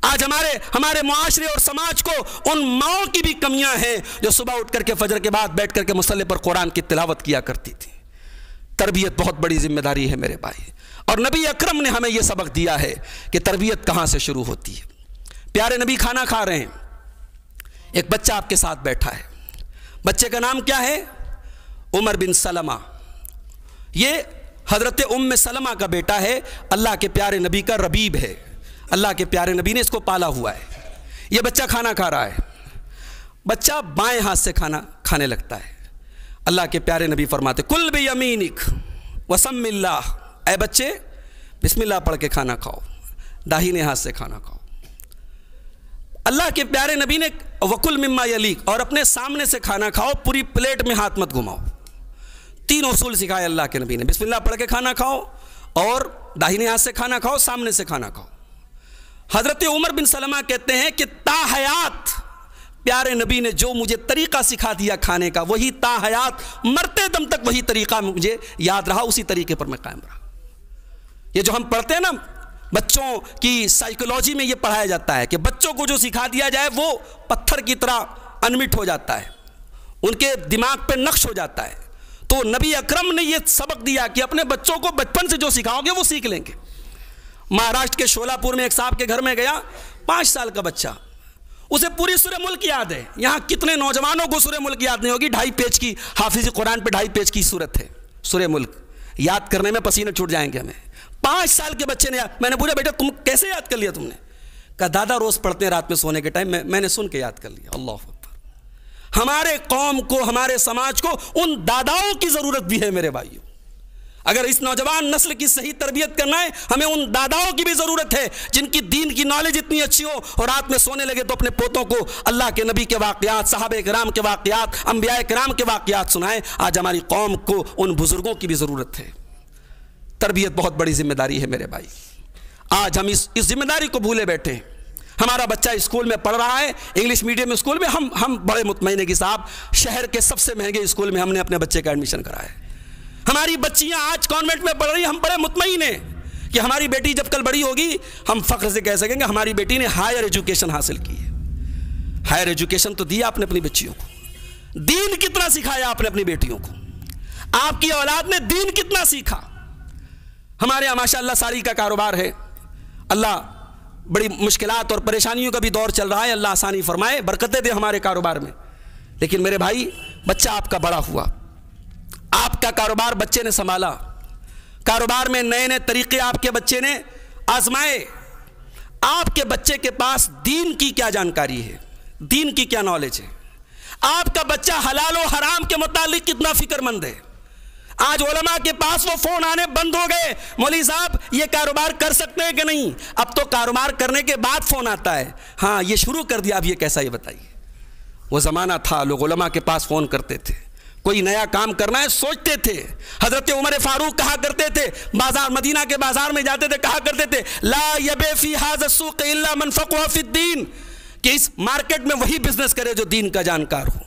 [SPEAKER 1] آج ہمارے معاشرے اور سماج کو ان ماؤں کی بھی کمیاں ہیں جو صبح اٹھ کر کے فجر کے بعد بیٹھ کر کے مصلی پر قرآن کی تلاوت کیا کرتی تھی۔ تربیت بہت بڑی ذمہ داری ہے میرے بھائی، اور نبی اکرم نے ہمیں یہ سبق دیا ہے کہ تربیت کہاں سے شروع ہوتی ہے۔ پیارے نبی کھانا کھا رہے ہیں، ایک بچہ آپ کے ساتھ بیٹھا ہے، بچے کا نام کیا ہے؟ عمر بن سلمہ۔ یہ حضرت ام سلمہ کا بیٹا ہے، اللہ کے پیارے نبی کا ربیب ہے، اللہ کے پیارے نبی نے اس کو پالا ہوا ہے۔ یہ بچہ کھانا کھا رہا ہے، بچہ بائیں ہاتھ سے کھانا کھانے لگتا ہے۔ اللہ کے پیارے نبی فرماتے کل بیمینک وسم اللہ، اے بچے بسم اللہ پڑھ کے کھانا کھاؤ، داہنے ہاتھ سے کھانا کھاؤ۔ اللہ کے پیارے نبی نے وکل مما یلیک، اور اپنے سامنے سے کھانا کھاؤ، پوری پلیٹ میں ہاتھ مت گھماؤ۔ تین اصول سکھائے اللہ کے نبی نے، بسم اللہ پڑھ کے کھانا کھاؤ، اور داہنے ہاتھ سے کھانا کھاؤ، سامنے سے کھانا کھاؤ۔ حضرت عمر بن سلمہ کہتے ہیں کہ تا حیات پیارے نبی نے جو مجھے طریقہ سکھا دیا کھانے کا، وہی تا حیات مرتے دم تک وہی طریقہ مجھے یاد رہا، اسی طریقے پر میں قائم رہا۔ یہ جو ہم پڑھتے ہیں نا، بچوں کی سائیکولوجی میں یہ پڑھایا جاتا ہے کہ بچوں کو جو سکھا دیا جائے وہ پتھر کی طرح انمٹ ہو جاتا ہے، ان کے دماغ پہ نقش ہو جاتا ہے۔ تو نبی اکرم نے یہ سبق دیا کہ اپنے بچوں کو بچپن سے جو سکھاؤ گے وہ سیکھ لیں گے۔ مہاراشٹر کے شولاپور میں ایک صاحب کے گھر میں گیا، 5 سال کا بچہ، اسے پوری سورہ ملک یاد ہے۔ یہاں کتنے نوجوانوں کو سورہ ملک یاد نہیں ہوگی؟ 2.5 پیج کی، حافظ قرآن پہ 2.5 پیج کی صورت ہے سورہ ملک، یاد کرنے میں پسینے چھوٹ جائیں گے ہمیں۔ 5 سال کے بچے نے، میں نے پوچھا بیٹا تم کیسے یاد کر لیا تم نے؟ کہا دادا روز پڑھتے ہیں رات میں سونے کے ٹائم، میں نے سن کے یاد کر لیا۔ اللہ اکبر۔ ہمارے قوم کو، ہمارے سماج کو ان داداؤں کی ضرورت بھی ہے میرے بھائیوں۔ اگر اس نوجوان نسل کی صحیح تربیت کرنا ہے، ہمیں ان داداؤں کی بھی ضرورت ہے جن کی دین کی نالج اتنی اچھی ہو اور رات میں سونے لگے تو اپنے پوتوں کو اللہ کے نبی کے واقعات، صحابہ کرام کے واقعات، انبیاء کرام کے واقعات سنائیں۔ آج ہماری قوم کو ان بزرگوں کی بھی ضرورت ہے۔ تربیت بہت بڑی ذمہ داری ہے میرے بھائی، آج ہم اس ذمہ داری کو بھولے بیٹھے ہیں۔ ہمارا بچہ اسکول میں پڑھ رہا ہے، انگلش میڈیم اسکول میں، ہم بڑے مطمئن ہیں کہ صاحب شہر کے سب سے مہنگے اسکول میں ہم نے اپنے بچے کا ایڈمیشن کرایا ہے۔ ہماری بچیاں آج کانوینٹ میں پڑھ رہی ہیں، ہم بڑے مطمئن ہیں کہ ہماری بیٹی جب کل بڑی ہوگی ہم فخر سے کہہ سکیں گے ہماری بیٹی نے ہائر ایجوکیشن حاصل کی ہے۔ ہائر ایجوکیشن تو دیا آپ نے اپنی بچیوں کو، دین کتنا سکھایا آپ نے اپنی بیٹیوں کو، آپ کی اولاد نے دین کتنا سیکھا۔ ہمارے یہاں ماشاءاللہ ساری کا کاروبار ہے، اللہ بڑی مشکلات اور پریشانیوں کا بھی دور چل رہا ہے، اللہ آسانی فرمائے، برکتیں دے ہمارے کاروبار میں. لیکن میرے بھائی، بچہ آپ کا بڑا ہوا، آپ کا کاروبار بچے نے سنبھالا، کاروبار میں نئے نئے طریقے آپ کے بچے نے آزمائے. آپ کے بچے کے پاس دین کی کیا جانکاری ہے، دین کی کیا نالج ہے؟ آپ کا بچہ حلال و حرام کے متعلق کتنا فکر مند ہے؟ آج علماء کے پاس وہ فون آنے بند ہو گئے، مولوی صاحب یہ کاروبار کر سکتے ہیں کہ نہیں؟ اب تو کاروبار کرنے کے بعد فون آتا ہے، ہاں یہ شروع کر دیا، اب یہ کیسا، یہ بتائیے. وہ زمانہ تھا لوگ علماء کے پاس فون کرتے تھے، کوئی نیا کام کرنا ہے سوچتے تھے. حضرت عمر فاروق کہا کرتے تھے، بازار مدینہ کے بازار میں جاتے تھے، کہا کرتے تھے لا یبیع فی ھذا السوق الا من فقہ فی الدین، کہ اس مارکیٹ میں وہی بزنس کرے جو دین کا جانکار ہو.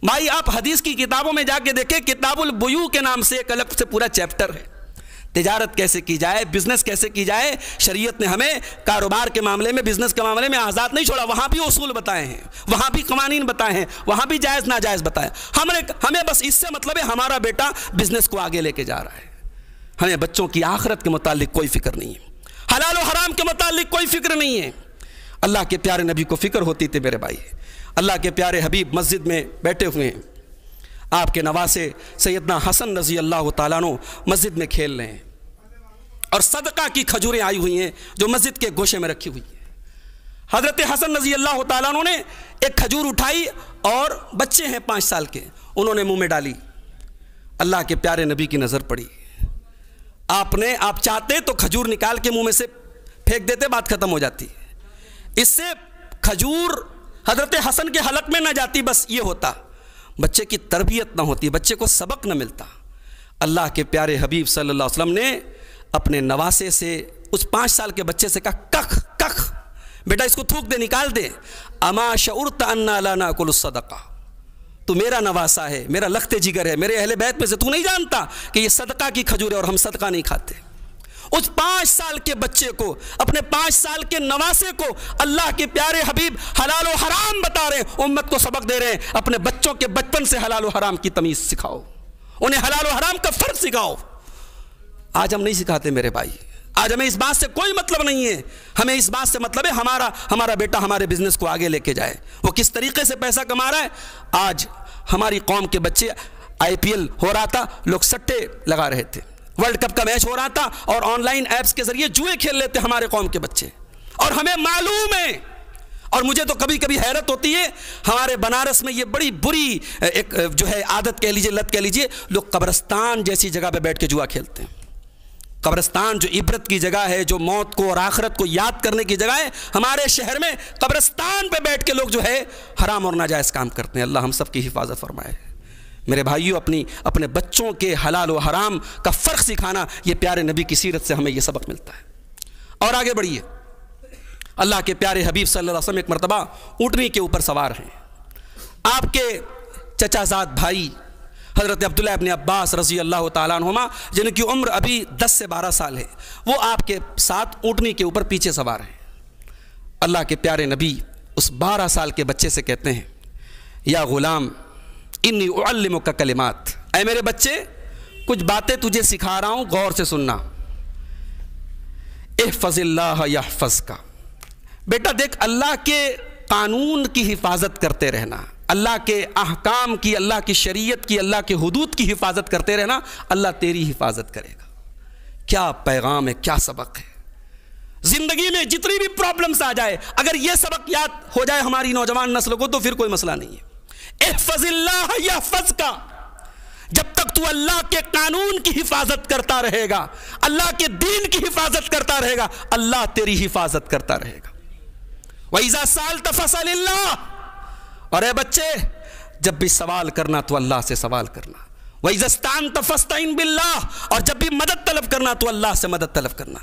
[SPEAKER 1] بھائی آپ حدیث کی کتابوں میں جا کے دیکھیں، کتاب البیوع کے نام سے ایک الگ سے پورا چیپٹر ہے، تجارت کیسے کی جائے، بزنس کیسے کی جائے. شریعت نے ہمیں کاروبار کے معاملے میں، بزنس کے معاملے میں آزاد نہیں چھوڑا، وہاں بھی اصول بتائے ہیں، وہاں بھی قوانین بتائے ہیں، وہاں بھی جائز ناجائز بتائے. ہمیں بس اس سے مطلب ہے ہمارا بیٹا بزنس کو آگے لے کے جا رہا ہے، ہمیں بچوں کی آخرت کے متعلق کوئی فکر نہیں ہے، حلال و حرام کے متعلق کوئی فکر نہیں ہے. اللہ کے پیارے نبی کو فکر ہوتی تھی میرے بھائی. اللہ کے پیارے حبیب مسجد میں بیٹھے ہوئے ہیں، آپ کے نواسے سیدنا حسن رضی اللہ تعالیٰ عنہ مسجد میں کھیل رہے ہیں، اور صدقہ کی کھجوریں آئی ہوئی ہیں جو مسجد کے گوشے میں رکھی ہوئی ہیں. حضرت حسن رضی اللہ تعالیٰ عنہ نے ایک کھجور اٹھائی، اور بچے ہیں 5 سال کے، انہوں نے منہ میں ڈالی. اللہ کے پیارے نبی کی نظر پڑی. آپ چاہتے تو کھجور نکال کے منہ میں سے پھینک دیتے، بات ختم ہو جاتی. اس سے کھجور حضرت حسن کے حلق میں نہ جاتی، بس یہ ہوتا، بچے کی تربیت نہ ہوتی، بچے کو سبق نہ ملتا. اللہ کے پیارے حبیب صلی اللہ علیہ وسلم نے اپنے نواسے سے، اس 5 سال کے بچے سے کہا، کخ بیٹا اس کو تھوک دے، نکال دے. اما شعرت انا لا ناکل الصدقہ، تو میرا نواسا ہے، میرا لخت جگر ہے، میرے اہل بیت میں سے، تو نہیں جانتا کہ یہ صدقہ کی کھجور ہے اور ہم صدقہ نہیں کھاتے؟ اس 5 سال کے بچے کو، اپنے 5 سال کے نواسے کو اللہ کے پیارے حبیب حلال و حرام بتا رہے ہیں، امت کو سبق دے رہے ہیں. اپنے بچوں کے بچپن سے حلال و حرام کی تمیز سکھاؤ، انہیں حلال و حرام کا فرق سکھاؤ. آج ہم نہیں سکھاتے میرے بھائی. آج ہمیں اس بات سے کوئی مطلب نہیں ہے، ہمیں اس بات سے مطلب ہے ہمارا بیٹا ہمارے بزنس کو آگے لے کے جائے، وہ کس طریقے سے پیسہ کما رہا ہے. آج ہماری قوم کے بچے، IPL ہو رہا تھا، لوگ سٹے لگا رہے تھے، ورلڈ کپ کا میچ ہو رہا تھا، اور آن لائن ایپس کے ذریعے جوئے کھیل لیتے ہمارے قوم کے بچے. اور ہمیں معلوم ہے، اور مجھے تو کبھی کبھی حیرت ہوتی ہے، ہمارے بنارس میں یہ بڑی بری ایک جو ہے عادت کہہ لیجئے، لت کہہ لیجئے، لوگ قبرستان جیسی جگہ پہ بیٹھ کے جوا کھیلتے ہیں. قبرستان جو عبرت کی جگہ ہے، جو موت کو اور آخرت کو یاد کرنے کی جگہ ہے، ہمارے شہر میں قبرستان پہ بیٹھ کے لوگ جو ہے حرام اور ناجائز کام کرتے ہیں. اللہ ہم سب کی حفاظت فرمائے. میرے بھائیوں، اپنے بچوں کے حلال و حرام کا فرق سکھانا، یہ پیارے نبی کی سیرت سے ہمیں یہ سبق ملتا ہے. اور آگے بڑھیے. اللہ کے پیارے حبیب صلی اللہ علیہ وسلم ایک مرتبہ اونٹنی کے اوپر سوار ہیں. آپ کے چچا زاد بھائی حضرت عبداللہ ابن عباس رضی اللہ تعالیٰ عنہما، جن کی عمر ابھی 10 سے 12 سال ہے، وہ آپ کے ساتھ اونٹنی کے اوپر پیچھے سوار ہیں. اللہ کے پیارے نبی اس 12 سال کے بچے سے کہتے ہیں، یا غلام انی اعلمک کلمات، اے میرے بچے کچھ باتیں تجھے سکھا رہا ہوں، غور سے سننا. احفظ اللہ یحفظک، بیٹا دیکھ اللہ کے قانون کی حفاظت کرتے رہنا، اللہ کے احکام کی، اللہ کی شریعت کی، اللہ کے حدود کی حفاظت کرتے رہنا، اللہ تیری حفاظت کرے گا. کیا پیغام ہے، کیا سبق ہے. زندگی میں جتنی بھی پرابلمز آ جائے، اگر یہ سبق یاد ہو جائے ہماری نوجوان نسل کو تو پھر کوئی مسئلہ نہیں ہے. احفظ اللہ یحفظک، جب تک تو اللہ کے قانون کی حفاظت کرتا رہے گا، اللہ کے دین کی حفاظت کرتا رہے گا، اللہ تیری حفاظت کرتا رہے گا. وَإِذَا سَأَلْتَ فَاسْأَلِ اللَّهِ، اور اے بچے جب بھی سوال کرنا تو اللہ سے سوال کرنا. وَإِذَا اسْتَعَنْتَ فَاسْتَعِنْ بِاللَّهِ، اور جب بھی مدد طلب کرنا تو اللہ سے مدد طلب کرنا.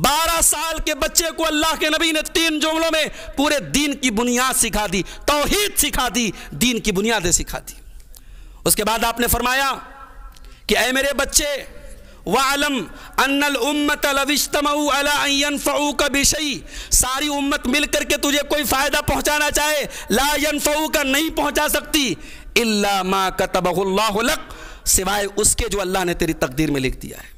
[SPEAKER 1] 12 سال کے بچے کو اللہ کے نبی نے 3 جملوں میں پورے دین کی بنیاد سکھا دی، توحید سکھا دی، دین کی بنیادیں سکھا دی. اس کے بعد آپ نے فرمایا کہ اے میرے بچے، وَعَلَمْ أَنَّ الْأُمَّةَ لَوِ اجْتَمَعُوا عَلَىٰ أَن يَنفَعُوكَ بِشَيْءٍ، ساری امت مل کر کے تجھے کوئی فائدہ پہنچانا چاہے، لا ينفعوك، نہیں پہنچا سکتی، إِلَّا مَا كَتَبَهُ اللَّهُ لَكَ، سوائے اس کے جو اللہ نے تیری تقدیر میں لکھ دیا ہے.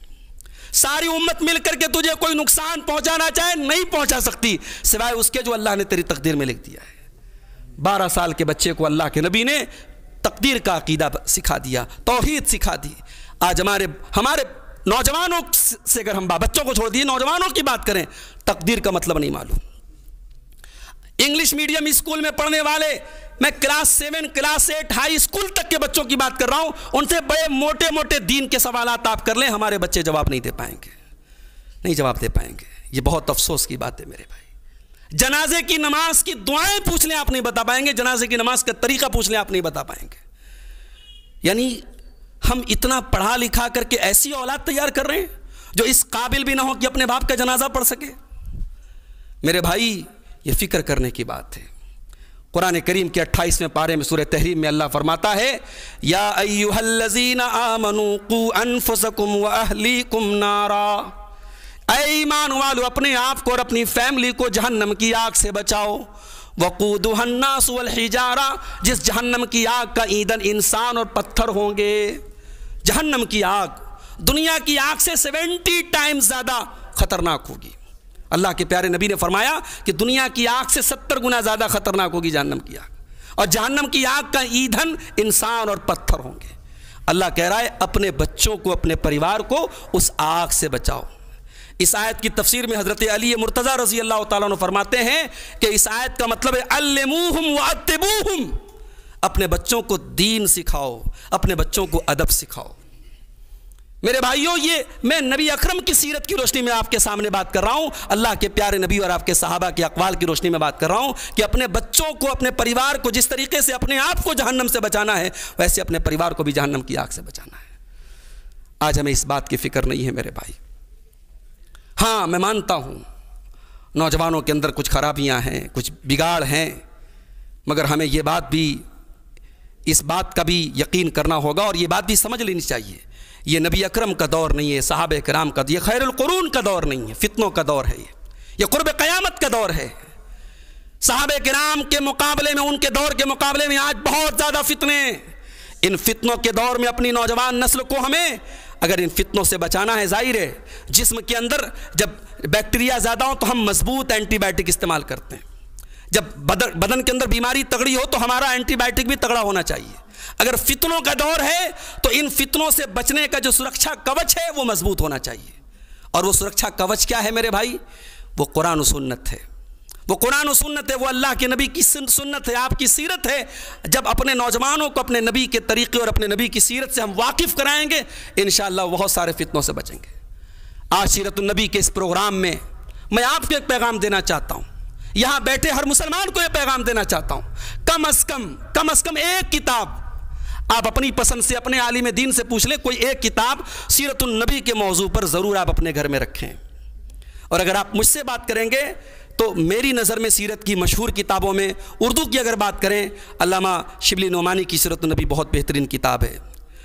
[SPEAKER 1] ساری امت مل کر کے تجھے کوئی نقصان پہنچانا چاہے نہیں پہنچا سکتی سوائے اس کے جو اللہ نے تیری تقدیر میں لکھ دیا ہے۔ 12 سال کے بچے کو اللہ کے نبی نے تقدیر کا عقیدہ سکھا دیا، توحید سکھا دی۔ آج ہمارے نوجوانوں سے اگر ہم بچوں کو چھوڑ دیے نوجوانوں کی بات کریں، تقدیر کا مطلب نہیں معلوم۔ انگلش میڈیم اسکول میں پڑھنے والے، میں کلاس 7 کلاس 8 ہائی اسکول تک کے بچوں کی بات کر رہا ہوں، ان سے بڑے موٹے موٹے دین کے سوالات آپ کر لیں، ہمارے بچے جواب نہیں دے پائیں گے، نہیں جواب دے پائیں گے۔ یہ بہت افسوس کی بات ہے میرے بھائی۔ جنازے کی نماز کی دعائیں پوچھ لیں آپ نہیں بتا پائیں گے، جنازے کی نماز کا طریقہ پوچھ لیں آپ نہیں بتا پائیں گے۔ یعنی ہم اتنا پڑھا لکھا کر کے ایسی اولاد تیار کر رہے ہیں جو اس قابل بھی نہ ہو کہ اپنے باپ کا جنازہ پڑھ سکے۔ میرے بھائی یہ فکر کرنے کی بات ہے۔ قرآن کریم کے 28ویں پارے میں سورہ تحریم میں اللہ فرماتا ہے یا ایھا الذین آمنوا قوا انفسکم واہلیکم نارا، اے ایمان والو اپنے آپ کو اور اپنی فیملی کو جہنم کی آگ سے بچاؤ۔ وقودھا الناس والحجارہ، جس جہنم کی آگ کا ایندھن انسان اور پتھر ہوں گے۔ جہنم کی آگ دنیا کی آگ سے 70 ٹائمز زیادہ خطرناک ہوگی۔ اللہ کے پیارے نبی نے فرمایا کہ دنیا کی آگ سے 70 گنا زیادہ خطرناک ہوگی جہنم کی آگ، اور جہنم کی آگ کا ایندھن انسان اور پتھر ہوں گے۔ اللہ کہہ رہا ہے اپنے بچوں کو اپنے پریوار کو اس آگ سے بچاؤ۔ اس آیت کی تفسیر میں حضرت علی مرتضیٰ رضی اللہ تعالیٰ عنہ فرماتے ہیں کہ اس آیت کا مطلب ہے علموہم وادبوہم، اپنے بچوں کو دین سکھاؤ، اپنے بچوں کو ادب سکھاؤ۔ میرے بھائیوں یہ میں نبی اکرم کی سیرت کی روشنی میں آپ کے سامنے بات کر رہا ہوں، اللہ کے پیارے نبی اور آپ کے صحابہ کے اقوال کی روشنی میں بات کر رہا ہوں کہ اپنے بچوں کو اپنے پریوار کو جس طریقے سے اپنے آپ کو جہنم سے بچانا ہے ویسے اپنے پریوار کو بھی جہنم کی آگ سے بچانا ہے۔ آج ہمیں اس بات کی فکر نہیں ہے میرے بھائی۔ ہاں میں مانتا ہوں نوجوانوں کے اندر کچھ خرابیاں ہیں، کچھ بگاڑ ہیں، مگر ہمیں یہ بات بھی اس بات کا بھی یقین کرنا ہوگا اور یہ بات بھی سمجھ لینی چاہیے یہ نبی اکرم کا دور نہیں ہے، صحابہ کرام کا، یہ خیر القرون کا دور نہیں ہے، فتنوں کا دور ہے، یہ قرب قیامت کا دور ہے۔ صحابہ کرام کے مقابلے میں، ان کے دور کے مقابلے میں آج بہت زیادہ فتنے۔ ان فتنوں کے دور میں اپنی نوجوان نسل کو ہمیں اگر ان فتنوں سے بچانا ہے، ظاہر ہے جسم کے اندر جب بیکٹیریا زیادہ ہوں تو ہم مضبوط اینٹی بائیوٹک استعمال کرتے ہیں، جب بدن کے اندر بیماری تگڑی ہو تو ہمارا اینٹی بائیوٹک بھی تگڑا ہونا چاہیے۔ اگر فتنوں کا دور ہے تو ان فتنوں سے بچنے کا جو سرکشا کوچ ہے وہ مضبوط ہونا چاہیے، اور وہ سرکشا کوچ کیا ہے میرے بھائی؟ وہ قرآن و سنت ہے، وہ قرآن و سنت ہے، وہ اللہ کے نبی کی سنت ہے، آپ کی سیرت ہے۔ جب اپنے نوجوانوں کو اپنے نبی کے طریقے اور اپنے نبی کی سیرت سے ہم واقف کرائیں گے انشاءاللہ بہت سارے فتنوں سے بچیں گے۔ آج سیرت النبی کے اس پروگرام میں میں آپ کو ایک پیغام دینا چاہتا ہوں، یہاں بیٹھے ہر مسلمان کو یہ پیغام دینا چاہتا ہوں، کم از کم ایک کتاب آپ اپنی پسند سے اپنے عالم دین سے پوچھ لیں، کوئی ایک کتاب سیرت النبی کے موضوع پر ضرور آپ اپنے گھر میں رکھیں۔ اور اگر آپ مجھ سے بات کریں گے تو میری نظر میں سیرت کی مشہور کتابوں میں اردو کی اگر بات کریں، علامہ شبلی نعمانی کی سیرت النبی بہت بہترین کتاب ہے،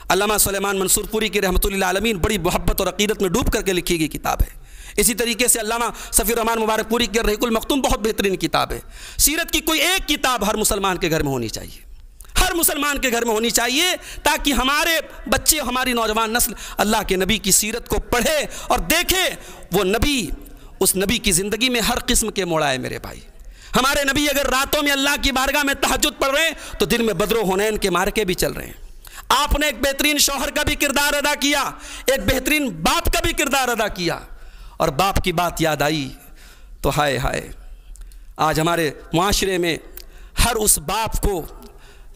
[SPEAKER 1] علامہ سلیمان منصور پوری کی رحمۃ اللہ عالمین بڑی محبت اور عقیدت میں ڈوب کر کے لکھی گئی کتاب ہے، اسی طریقے سے علامہ صفی الرحمان مبارک پوری کی رحیق المختوم بہت بہترین کتاب ہے۔ سیرت کی کوئی ایک کتاب ہر مسلمان کے گھر میں ہونی چاہیے، ہر مسلمان کے گھر میں ہونی چاہیے، تاکہ ہمارے بچے، ہماری نوجوان نسل اللہ کے نبی کی سیرت کو پڑھے اور دیکھے۔ وہ نبی، اس نبی کی زندگی میں ہر قسم کے موڑ آئے میرے بھائی۔ ہمارے نبی اگر راتوں میں اللہ کی بارگاہ میں تہجد پڑھ رہے ہیں تو دن میں بدر و حنین کے مارکے بھی چل رہے ہیں۔ آپ نے ایک بہترین شوہر کا بھی کردار ادا کیا، ایک بہترین باپ کا بھی کردار ادا کیا، اور باپ کی بات یاد آئی تو ہائے ہائے، آج ہمارے معاشرے میں ہر اس باپ کو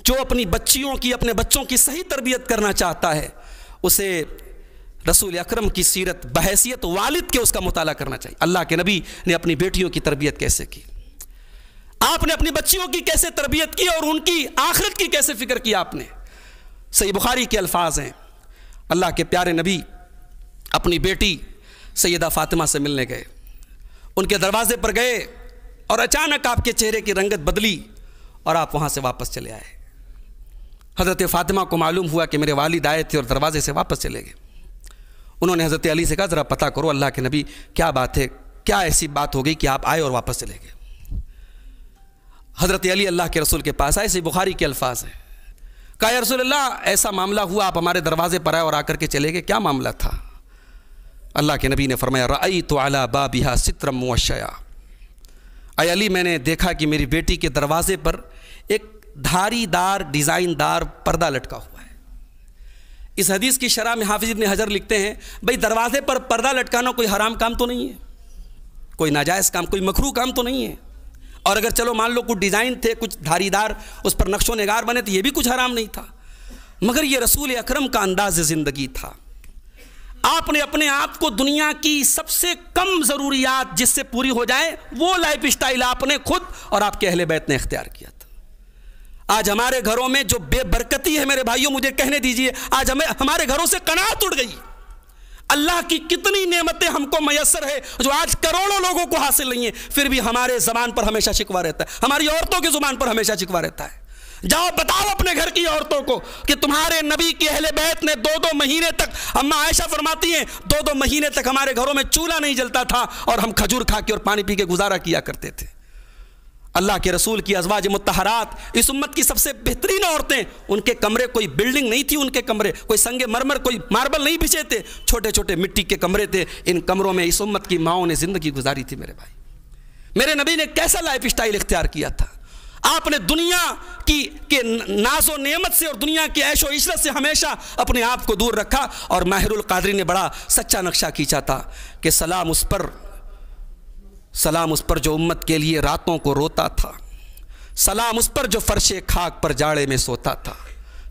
[SPEAKER 1] جو اپنی بچیوں کی، اپنے بچوں کی صحیح تربیت کرنا چاہتا ہے، اسے رسول اکرم کی سیرت بحیثیت والد کے اس کا مطالعہ کرنا چاہیے۔ اللہ کے نبی نے اپنی بیٹیوں کی تربیت کیسے کی، آپ نے اپنی بچیوں کی کیسے تربیت کی، اور ان کی آخرت کی کیسے فکر کی آپ نے۔ صحیح بخاری کے الفاظ ہیں، اللہ کے پیارے نبی اپنی بیٹی سیدہ فاطمہ سے ملنے گئے، ان کے دروازے پر گئے اور اچانک آپ کے چہرے کی رنگت بدلی اور آپ وہاں سے واپس چلے آئے۔ حضرت فاطمہ کو معلوم ہوا کہ میرے والد آئے تھے اور دروازے سے واپس چلے گئے۔ انہوں نے حضرت علی سے کہا ذرا پتہ کرو اللہ کے نبی کیا بات ہے، کیا ایسی بات ہو گئی کہ آپ آئے اور واپس چلے گئے۔ حضرت علی اللہ کے رسول کے پاس آئے، صحیح بخاری کے الفاظ ہیں، کہا یا رسول اللہ ایسا معاملہ ہوا، آپ ہمارے دروازے پر آئے اور آ کر کے چلے گئے، کیا معاملہ تھا؟ اللہ کے نبی نے فرمایا رأیت علی بابہا سترا موشیا، اے علی میں نے دیکھا کہ میری بیٹی کے دروازے پر ایک دھاری دار ڈیزائن دار پردہ لٹکا ہوا ہے۔ اس حدیث کی شرح میں حافظ ابن حجر لکھتے ہیں بھئی دروازے پر پردہ لٹکانا کوئی حرام کام تو نہیں ہے، کوئی ناجائز کام، کوئی مکروہ کام تو نہیں ہے، اور اگر چلو مان لو کچھ ڈیزائن تھے، کچھ دھاری دار اس پر نقش و نگار بنے تو یہ بھی کچھ حرام نہیں تھا، مگر یہ رسول اکرم کا انداز زندگی تھا۔ آپ نے اپنے آپ کو دنیا کی سب سے کم ضروریات جس سے پوری ہو جائے وہ لائف اسٹائل آپ نے خود اور آپ کے اہل بیت نے اختیار کیا تھا۔ آج ہمارے گھروں میں جو بے برکتی ہے میرے بھائیوں، مجھے کہنے دیجئے، آج ہمارے گھروں سے قناعت اڑ گئی۔ اللہ کی کتنی نعمتیں ہم کو میسر ہے جو آج کروڑوں لوگوں کو حاصل نہیں ہیں، پھر بھی ہمارے زبان پر ہمیشہ شکوہ رہتا ہے، ہماری عورتوں کی زبان پر ہمیشہ شکوہ رہتا ہے۔ جاؤ بتاؤ اپنے گھر کی عورتوں کو کہ تمہارے نبی کے اہل بیت نے 2 مہینے تک، اماں عائشہ فرماتی ہیں 2 مہینے تک ہمارے گھروں میں چولہا نہیں جلتا تھا اور ہم کھجور کھا کے اور پانی پی کے گزارا کیا کرتے تھے۔ اللہ کے رسول کی ازواج مطہرات، اس امت کی سب سے بہترین عورتیں، ان کے کمرے کوئی بلڈنگ نہیں تھی، ان کے کمرے کوئی سنگ مرمر کوئی ماربل نہیں بچھے تھے، چھوٹے چھوٹے مٹی کے کمرے تھے۔ ان کمروں میں اس امت کی ماؤں نے زندگی گزاری تھی۔ میرے بھائی، میرے نبی نے کیسا لائف اسٹائل اختیار کیا تھا؟ آپ نے دنیا کی ناز و نعمت سے اور دنیا کی عیش و عشرت سے ہمیشہ اپنے آپ کو دور رکھا، اور ماہر القادری نے بڑا سچا نقشہ کھینچا تھا کہ سلام اس پر جو امت کے لیے راتوں کو روتا تھا، سلام اس پر جو فرش خاک پر جاڑے میں سوتا تھا،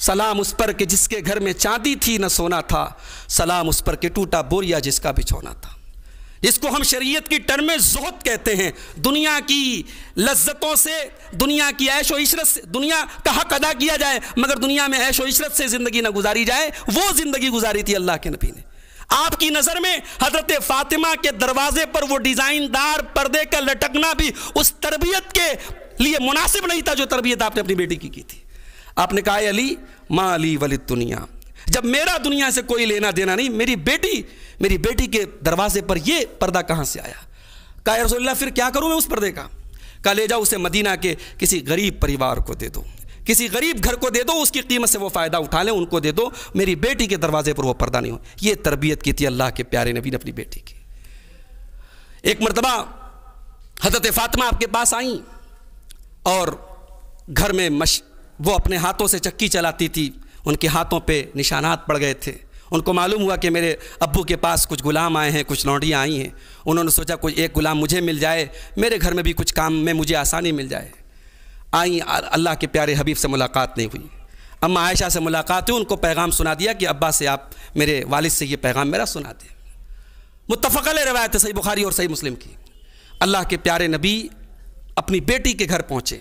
[SPEAKER 1] سلام اس پر کہ جس کے گھر میں چاندی تھی نہ سونا تھا، سلام اس پر کہ ٹوٹا بوریا جس کا بچھونا تھا۔ جس کو ہم شریعت کی ٹرم میں زہد کہتے ہیں، دنیا کی لذتوں سے، دنیا کی عیش و عشرت سے، دنیا کا حق ادا کیا جائے مگر دنیا میں عیش و عشرت سے زندگی نہ گزاری جائے، وہ زندگی گزاری تھی اللہ کے نبی نے۔ آپ کی نظر میں حضرت فاطمہ کے دروازے پر وہ ڈیزائن دار پردے کا لٹکنا بھی اس تربیت کے لیے مناسب نہیں تھا جو تربیت آپ نے اپنی بیٹی کی تھی۔ آپ نے کہا اے علی ما لی ولد دنیا، جب میرا دنیا سے کوئی لینا دینا نہیں، میری بیٹی کے دروازے پر یہ پردہ کہاں سے آیا؟ کہا یا رسول اللہ پھر کیا کروں میں اس پردے کا؟ کہا لے جاؤ اسے مدینہ کے کسی غریب پریوار کو دے دو، کسی غریب گھر کو دے دو، اس کی قیمت سے وہ فائدہ اٹھا لیں، ان کو دے دو، میری بیٹی کے دروازے پر وہ پردہ نہیں ہو۔ یہ تربیت کی تھی اللہ کے پیارے نبی نے اپنی بیٹی کی۔ ایک مرتبہ حضرت فاطمہ آپ کے پاس آئیں اور گھر میں وہ اپنے ہاتھوں سے چکی چلاتی تھی، ان کے ہاتھوں پہ نشانات پڑ گئے تھے۔ ان کو معلوم ہوا کہ میرے ابو کے پاس کچھ غلام آئے ہیں، کچھ لونڈیاں آئی ہیں، انہوں نے سوچا کوئی ایک غلام مجھے مل جائے، میرے گھر میں بھی کچھ کام میں مجھے آسانی مل جائے۔ آئیں، اللہ کے پیارے حبیب سے ملاقات نہیں ہوئی، اماں عائشہ سے ملاقات ہوئی، ان کو پیغام سنا دیا کہ ابا سے آپ میرے والد سے یہ پیغام میرا سنا دیں۔ متفق علیہ روایت ہے صحیح بخاری اور صحیح مسلم کی۔ اللہ کے پیارے نبی اپنی بیٹی کے گھر پہنچے،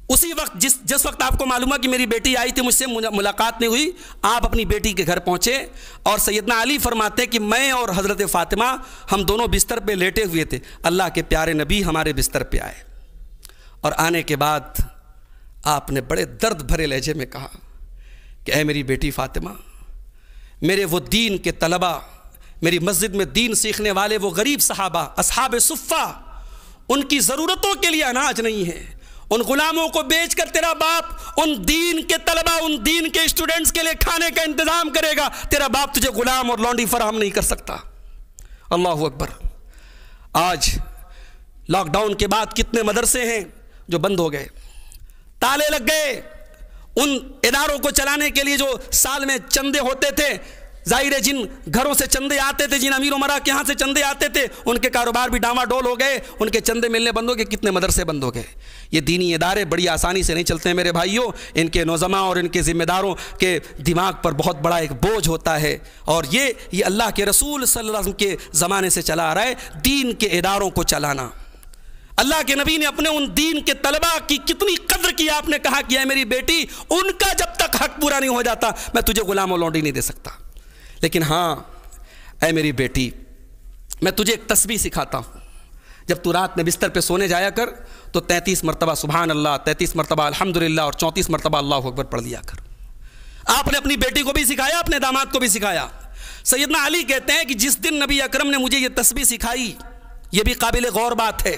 [SPEAKER 1] اسی وقت جس وقت آپ کو معلوم ہے کہ میری بیٹی آئی تھی، مجھ سے ملاقات نہیں ہوئی، آپ اپنی بیٹی کے گھر پہنچے، اور سیدنا علی فرماتے ہیں کہ میں اور حضرت فاطمہ ہم دونوں بستر پہ لیٹے ہوئے تھے، اللہ کے پیارے نبی ہمارے بستر پہ آئے، اور آنے کے بعد آپ نے بڑے درد بھرے لہجے میں کہا کہ اے میری بیٹی فاطمہ، میرے وہ دین کے طلبہ، میری مسجد میں دین سیکھنے والے وہ غریب صحابہ اصحاب صفہ، ان کی ضرورتوں کے لیے اناج نہیں ہے، ان غلاموں کو بیچ کر تیرا باپ ان دین کے طلبہ، ان دین کے اسٹوڈنٹس کے لیے کھانے کا انتظام کرے گا، تیرا باپ تجھے غلام اور لونڈی فراہم نہیں کر سکتا۔ اللہ اکبر۔ آج لاک ڈاؤن کے بعد کتنے مدرسے ہیں جو بند ہو گئے، تالے لگ گئے، ان اداروں کو چلانے کے لیے جو سال میں چندے ہوتے تھے، ظاہر ہے جن گھروں سے چندے آتے تھے، جن امیر امراء کے ہاں سے چندے آتے تھے، ان کے کاروبار بھی ڈاما ڈول ہو گئے، ان کے چندے ملنے بند ہو گئے، کتنے مدرسے بند ہو گئے۔ یہ دینی ادارے بڑی آسانی سے نہیں چلتے ہیں میرے بھائیوں، ان کے نوزماں اور ان کے ذمہ داروں کے دماغ پر بہت بڑا ایک بوجھ ہوتا ہے، اور یہ اللہ کے رسول صلی اللہ علیہ وسلم کے زمانے سے چلا آ رہا ہے، دین کے اداروں کو چلانا۔ اللہ کے نبی نے اپنے ان دین کے طلبہ کی کتنی قدر کی، آپ نے کہا کہ اے میری بیٹی، ان کا جب تک حق پورا نہیں ہو جاتا میں تجھے غلام و لونڈی نہیں دے سکتا، لیکن ہاں اے میری بیٹی، میں تجھے ایک تسبیح سکھاتا ہوں، جب تو رات میں بستر پہ سونے جایا کر تو 33 مرتبہ سبحان اللہ، 33 مرتبہ الحمدللہ اور 34 مرتبہ اللہ اکبر پڑھ لیا کر۔ آپ نے اپنی بیٹی کو بھی سکھایا، اپنے داماد کو بھی سکھایا۔ سیدنا علی کہتے ہیں کہ جس دن نبی اکرم نے مجھے یہ تسبیح سکھائی، یہ بھی قابل غور بات ہے،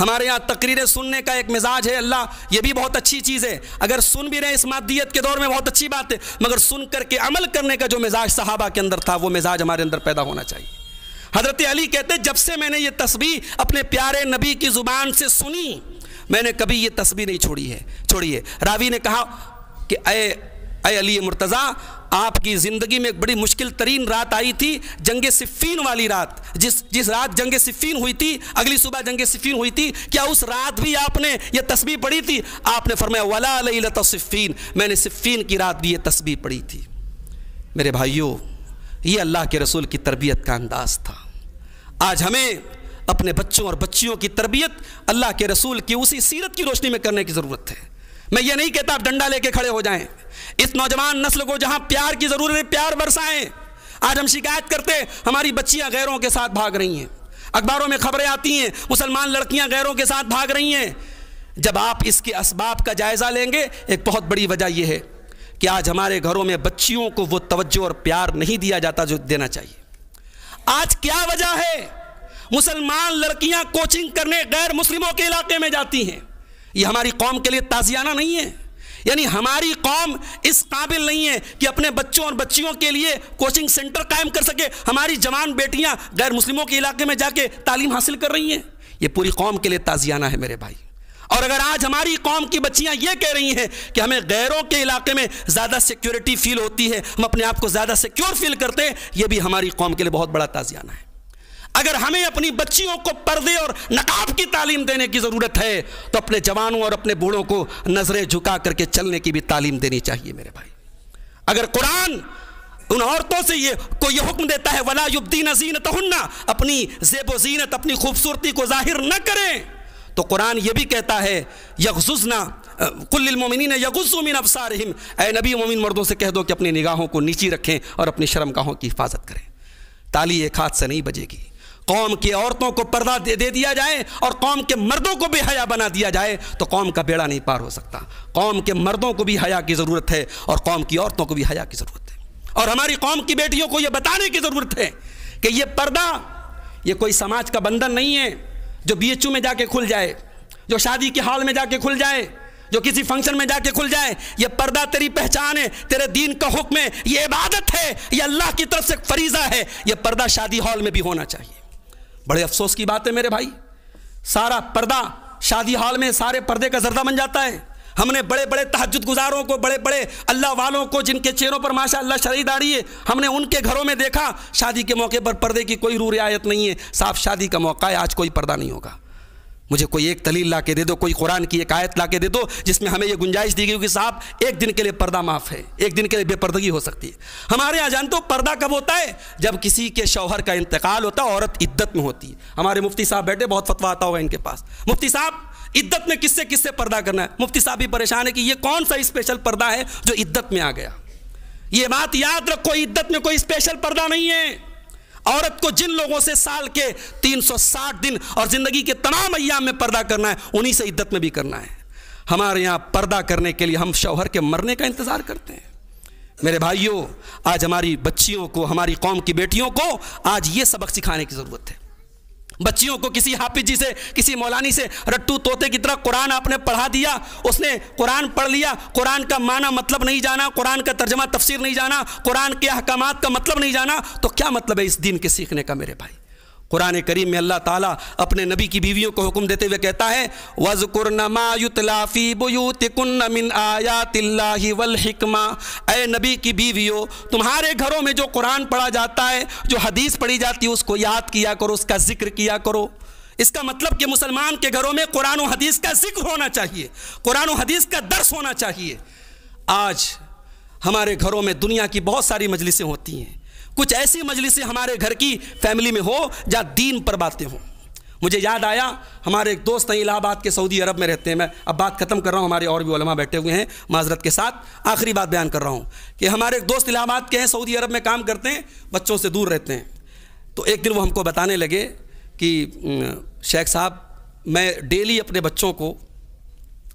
[SPEAKER 1] ہمارے یہاں تقریریں سننے کا ایک مزاج ہے، اللہ یہ بھی بہت اچھی چیز ہے، اگر سن بھی رہے اس مادیت کے دور میں بہت اچھی بات ہے، مگر سن کر کے عمل کرنے کا جو مزاج صحابہ کے اندر تھا وہ مزاج ہمارے اندر پیدا ہونا چاہیے۔ حضرت علی کہتے جب سے میں نے یہ تسبیح اپنے پیارے نبی کی زبان سے سنی میں نے کبھی یہ تسبیح نہیں چھوڑی ہے۔ راوی نے کہا کہ اے علی مرتضیٰ، آپ کی زندگی میں ایک بڑی مشکل ترین رات آئی تھی، جنگ صفین والی رات، جس رات جنگ صفین ہوئی تھی، اگلی صبح جنگ صفین ہوئی تھی، کیا اس رات بھی آپ نے یہ تسبیح پڑھی تھی؟ آپ نے فرمایا ولا لیلۃ صفین، میں نے صفین کی رات بھی یہ تسبیح پڑھی تھی۔ میرے بھائیوں، یہ اللہ کے رسول کی تربیت کا انداز تھا۔ آج ہمیں اپنے بچوں اور بچیوں کی تربیت اللہ کے رسول کی اسی سیرت کی روشنی میں کرنے کی ضرورت ہے۔ میں یہ نہیں کہتا آپ ڈنڈا لے کے کھڑے ہو جائیں، اس نوجوان نسل کو جہاں پیار کی ضرورت ہے پیار برسائیں۔ آج ہم شکایت کرتے ہماری بچیاں غیروں کے ساتھ بھاگ رہی ہیں، اخباروں میں خبریں آتی ہیں مسلمان لڑکیاں غیروں کے ساتھ بھاگ رہی ہیں۔ جب آپ اس کے اسباب کا جائزہ لیں گے، ایک بہت بڑی وجہ یہ ہے کہ آج ہمارے گھروں میں بچیوں کو وہ توجہ اور پیار نہیں دیا جاتا جو دینا چاہیے۔ آج کیا وجہ ہے؟ مسلمان لڑکیاں کوچنگ کرنے غیر مسلموں کے علاقے میں جاتی ہیں۔ یہ ہماری قوم کے لیے تازیانہ نہیں ہے، یعنی ہماری قوم اس قابل نہیں ہے کہ اپنے بچوں اور بچیوں کے لیے کوچنگ سینٹر قائم کر سکے۔ ہماری جوان بیٹیاں غیر مسلموں کے علاقے میں جا کے تعلیم حاصل کر رہی ہیں، یہ پوری قوم کے لیے تازیانہ ہے میرے بھائی۔ اور اگر آج ہماری قوم کی بچیاں یہ کہہ رہی ہیں کہ ہمیں غیروں کے علاقے میں زیادہ سیکیورٹی فیل ہوتی ہے، ہم اپنے آپ کو زیادہ سیکیور فیل کرتے ہیں، یہ بھی ہماری قوم کے لیے بہت بڑا تازیانہ ہے۔ اگر ہمیں اپنی بچیوں کو پردے اور نقاب کی تعلیم دینے کی ضرورت ہے تو اپنے جوانوں اور اپنے بوڑھوں کو نظریں جھکا کر کے چلنے کی بھی تعلیم دینی چاہیے میرے بھائی۔ اگر قرآن ان عورتوں سے یہ حکم دیتا ہے وَلَا يُبْدِينَ زِينَتَهُنَّ، اپنی زیب و زینت اپنی خوبصورتی کو ظاہر نہ کریں، تو قرآن یہ بھی کہتا ہے یغضضن قُلْ لِلْمُؤْمِنِينَ يَغُضُّوا مِنْ أَبْصَارِهِمْ، اے نبی مومن مردوں سے کہہ دو کہ اپنی نگاہوں کو نیچی رکھیں اور اپنی شرمگاہوں کی حفاظت کریں۔ تالی ایک ہاتھ سے نہیں بجے گی۔ قوم کی عورتوں کو پردہ دے دیا جائے اور قوم کے مردوں کو بے حیا بنا دیا جائے تو قوم کا بیڑا نہیں پار ہو سکتا۔ قوم کے مردوں کو بھی حیا کی ضرورت ہے اور قوم کی عورتوں کو بھی حیا کی ضرورت ہے، اور ہماری قوم کی بیٹیوں کو یہ بتانے کی ضرورت ہے کہ یہ پردہ یہ کوئی سماج کا بندھن نہیں ہے جو BHU میں جا کے کھل جائے، جو شادی کے ہال میں جا کے کھل جائے، جو کسی فنکشن میں جا کے کھل جائے۔ یہ پردہ تیری پہچان ہے، تیرے دین کا حکم ہے، یہ عبادت ہے، یہ اللہ کی طرف سے فریضہ ہے۔ یہ پردہ شادی ہال میں بھی ہونا چاہیے۔ بڑے افسوس کی بات ہے میرے بھائی، سارا پردہ شادی ہال میں سارے پردے کا زردہ بن جاتا ہے۔ ہم نے بڑے بڑے تہجد گزاروں کو، بڑے بڑے اللہ والوں کو جن کے چہروں پر ماشاءاللہ شرعی داڑھی ہے، ہم نے ان کے گھروں میں دیکھا شادی کے موقع پر پردے کی کوئی رعایت نہیں ہے۔ صاف شادی کا موقع ہے، آج کوئی پردہ نہیں ہوگا۔ مجھے کوئی ایک دلیل لا کے دے دو، کوئی قرآن کی ایک آیت لا کے دے دو جس میں ہمیں یہ گنجائش دی گئی کہ صاحب ایک دن کے لیے پردہ معاف ہے، ایک دن کے لیے بے پردگی ہو سکتی ہے۔ ہمارے یہاں جانتے ہو پردہ کب ہوتا ہے؟ جب کسی کے شوہر کا انتقال ہوتا ہے، عورت عدت میں ہوتی ہے۔ ہمارے مفتی صاحب بیٹھے، بہت فتویٰ آتا ہوگا ان کے پاس، مفتی صاحب عدت میں کس سے پردہ کرنا ہے؟ مفتی صاحب بھی پریشان ہے کہ یہ کون سا اسپیشل پردہ ہے جو عدت میں آ گیا۔ یہ بات یاد رکھو، عدت میں کوئی اسپیشل پردہ نہیں ہے۔ عورت کو جن لوگوں سے سال کے 360 دن اور زندگی کے تمام ایام میں پردہ کرنا ہے، انہی سے عدت میں بھی کرنا ہے۔ ہمارے یہاں پردہ کرنے کے لیے ہم شوہر کے مرنے کا انتظار کرتے ہیں۔ میرے بھائیوں، آج ہماری بچیوں کو، ہماری قوم کی بیٹیوں کو آج یہ سبق سکھانے کی ضرورت ہے۔ بچیوں کو کسی حافظ جی سے، کسی مولانی سے رٹو طوطے کی طرح قرآن آپ نے پڑھا دیا، اس نے قرآن پڑھ لیا، قرآن کا معنی مطلب نہیں جانا، قرآن کا ترجمہ تفسیر نہیں جانا، قرآن کے احکامات کا مطلب نہیں جانا، تو کیا مطلب ہے اس دین کے سیکھنے کا میرے بھائی؟ قرآن کریم میں اللہ تعالیٰ اپنے نبی کی بیویوں کو حکم دیتے ہوئے کہتا ہے وَذْكُرْنَ مَا يُتْلَى فِي بُيُوتِكُنَّ مِنْ آيَاتِ اللَّهِ وَالْحِكْمَةِ، اے نبی کی بیویوں، تمہارے گھروں میں جو قرآن پڑھا جاتا ہے، جو حدیث پڑھی جاتی ہے، اس کو یاد کیا کرو، اس کا ذکر کیا کرو۔ اس کا مطلب کہ مسلمان کے گھروں میں قرآن و حدیث کا ذکر ہونا چاہیے، قرآن و حدیث کا درس ہونا چاہیے۔ آج ہمارے گھروں میں دنیا کی بہت ساری مجلسیں ہوتی ہیں، کچھ ایسی مجلسیں ہمارے گھر کی فیملی میں ہو جہاں دین پر باتیں ہوں۔ مجھے یاد آیا، ہمارے ایک دوست ہیں الہ آباد کے، سعودی عرب میں رہتے ہیں، میں اب بات ختم کر رہا ہوں، ہمارے اور بھی علماء بیٹھے ہوئے ہیں، معذرت کے ساتھ آخری بات بیان کر رہا ہوں کہ ہمارے ایک دوست الہ آباد کے ہیں، سعودی عرب میں کام کرتے ہیں، بچوں سے دور رہتے ہیں۔ تو ایک دن وہ ہم کو بتانے لگے کہ شیخ صاحب میں ڈیلی اپنے بچوں کو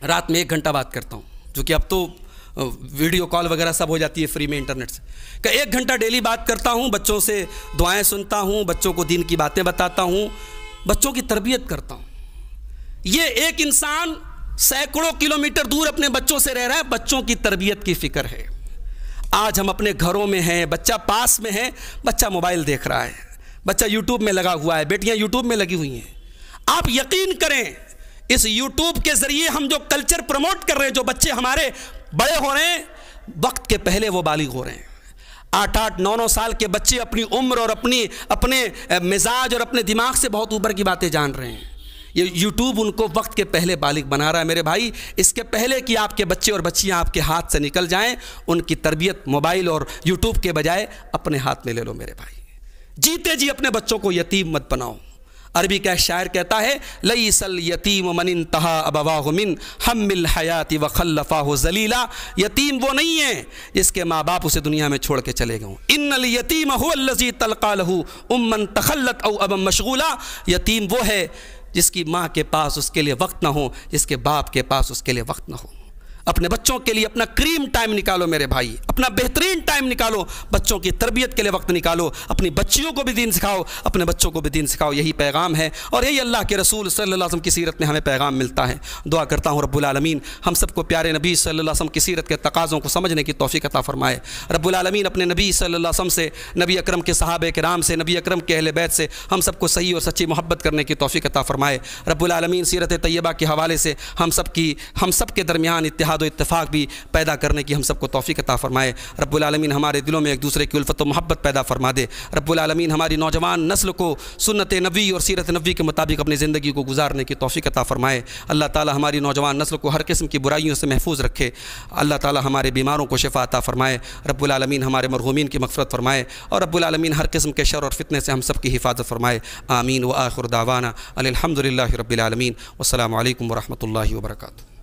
[SPEAKER 1] رات میں 1 گھنٹہ بات کرتا ہوں، جو کہ اب تو ویڈیو کال وغیرہ سب ہو جاتی ہے فری میں انٹرنیٹ سے، کہ 1 گھنٹہ ڈیلی بات کرتا ہوں، بچوں سے دعائیں سنتا ہوں، بچوں کو دین کی باتیں بتاتا ہوں، بچوں کی تربیت کرتا ہوں۔ یہ ایک انسان سینکڑوں کلومیٹر دور اپنے بچوں سے رہ رہا ہے، بچوں کی تربیت کی فکر ہے۔ آج ہم اپنے گھروں میں ہیں، بچہ پاس میں ہے، بچہ موبائل دیکھ رہا ہے، بچہ یوٹیوب میں لگا ہوا ہے، بیٹیاں یوٹیوب میں لگی ہوئی ہیں۔ آپ یقین کریں اس یوٹیوب کے ذریعے ہم جو کلچر پروموٹ کر رہے ہیں، جو بچے ہمارے بڑے ہو رہے ہیں، وقت کے پہلے وہ بالغ ہو رہے ہیں۔ 8-8 9-9 سال کے بچے اپنی عمر اور اپنے مزاج اور اپنے دماغ سے بہت اوپر کی باتیں جان رہے ہیں۔ یہ یوٹیوب ان کو وقت کے پہلے بالغ بنا رہا ہے۔ میرے بھائی، اس کے پہلے کہ آپ کے بچے اور بچیاں آپ کے ہاتھ سے نکل جائیں، ان کی تربیت موبائل اور یوٹیوب کے بجائے اپنے ہاتھ میں لے لو میرے بھائی۔ جیتے جی اپنے بچوں کو یتیم مت بناؤ۔ عربی کا شاعر کہتا ہے لیس الیتیم من انتہا ابواہ من حم الحیات وخلفاہ ذلیلا، یتیم وہ نہیں ہے جس کے ماں باپ اسے دنیا میں چھوڑ کے چلے گئے۔ ان الیتیم هو الذی تلقى له اما تخلت او ابا مشغولا، یتیم وہ ہے جس کی ماں کے پاس اس کے لیے وقت نہ ہو، جس کے باپ کے پاس اس کے لیے وقت نہ ہو۔ اپنے بچوں کے لیے اپنا کریم ٹائم نکالو میرے بھائی، اپنا بہترین ٹائم نکالو، بچوں کی تربیت کے لیے وقت نکالو، اپنی بچیوں کو بھی دین سکھاؤ، اپنے بچوں کو بھی دین سکھاؤ۔ یہی پیغام ہے اور یہی اللہ کے رسول صلی اللہ علیہ وسلم کی سیرت میں ہمیں پیغام ملتا ہے۔ دعا کرتا ہوں رب العالمین ہم سب کو پیارے نبی صلی اللہ علیہ وسلم کی سیرت کے تقاضوں کو سمجھنے کی توفیق عطا فرمائے۔ رب العالمین اپنے نبی صلی اللہ علیہ وسلم سے، نبی اکرم کے صحابہ کرام سے، نبی اکرم کے اہل بیت سے ہم سب کو صحیح اور سچی محبت کرنے کی توفیق عطا فرمائے۔ رب العالمین سیرت طیبہ کے حوالے سے ہم سب کے درمیان اتحاد و اتفاق بھی پیدا کرنے کی ہم سب کو توفیق عطا فرمائے۔ رب العالمین ہمارے دلوں میں ایک دوسرے کی الفت و محبت پیدا فرما دے۔ رب العالمین ہماری نوجوان نسل کو سنت نبی اور سیرت نبی کے مطابق اپنی زندگی کو گزارنے کی توفیق عطا فرمائے۔ اللہ تعالی ہماری نوجوان نسل کو ہر قسم کی برائیوں سے محفوظ رکھے۔ اللہ تعالی ہمارے بیماروں کو شفا عطا فرمائے۔ رب العالمین ہمارے مرحومین کی مغفرت فرمائے اور رب العالمین ہر قسم کے شر اور فتنے سے ہم سب کی حفاظت فرمائے۔ آمین۔ وآخر دعوانا الحمد للہ رب العالمین۔ والسلام علیکم ورحمۃ اللہ وبرکاتہ۔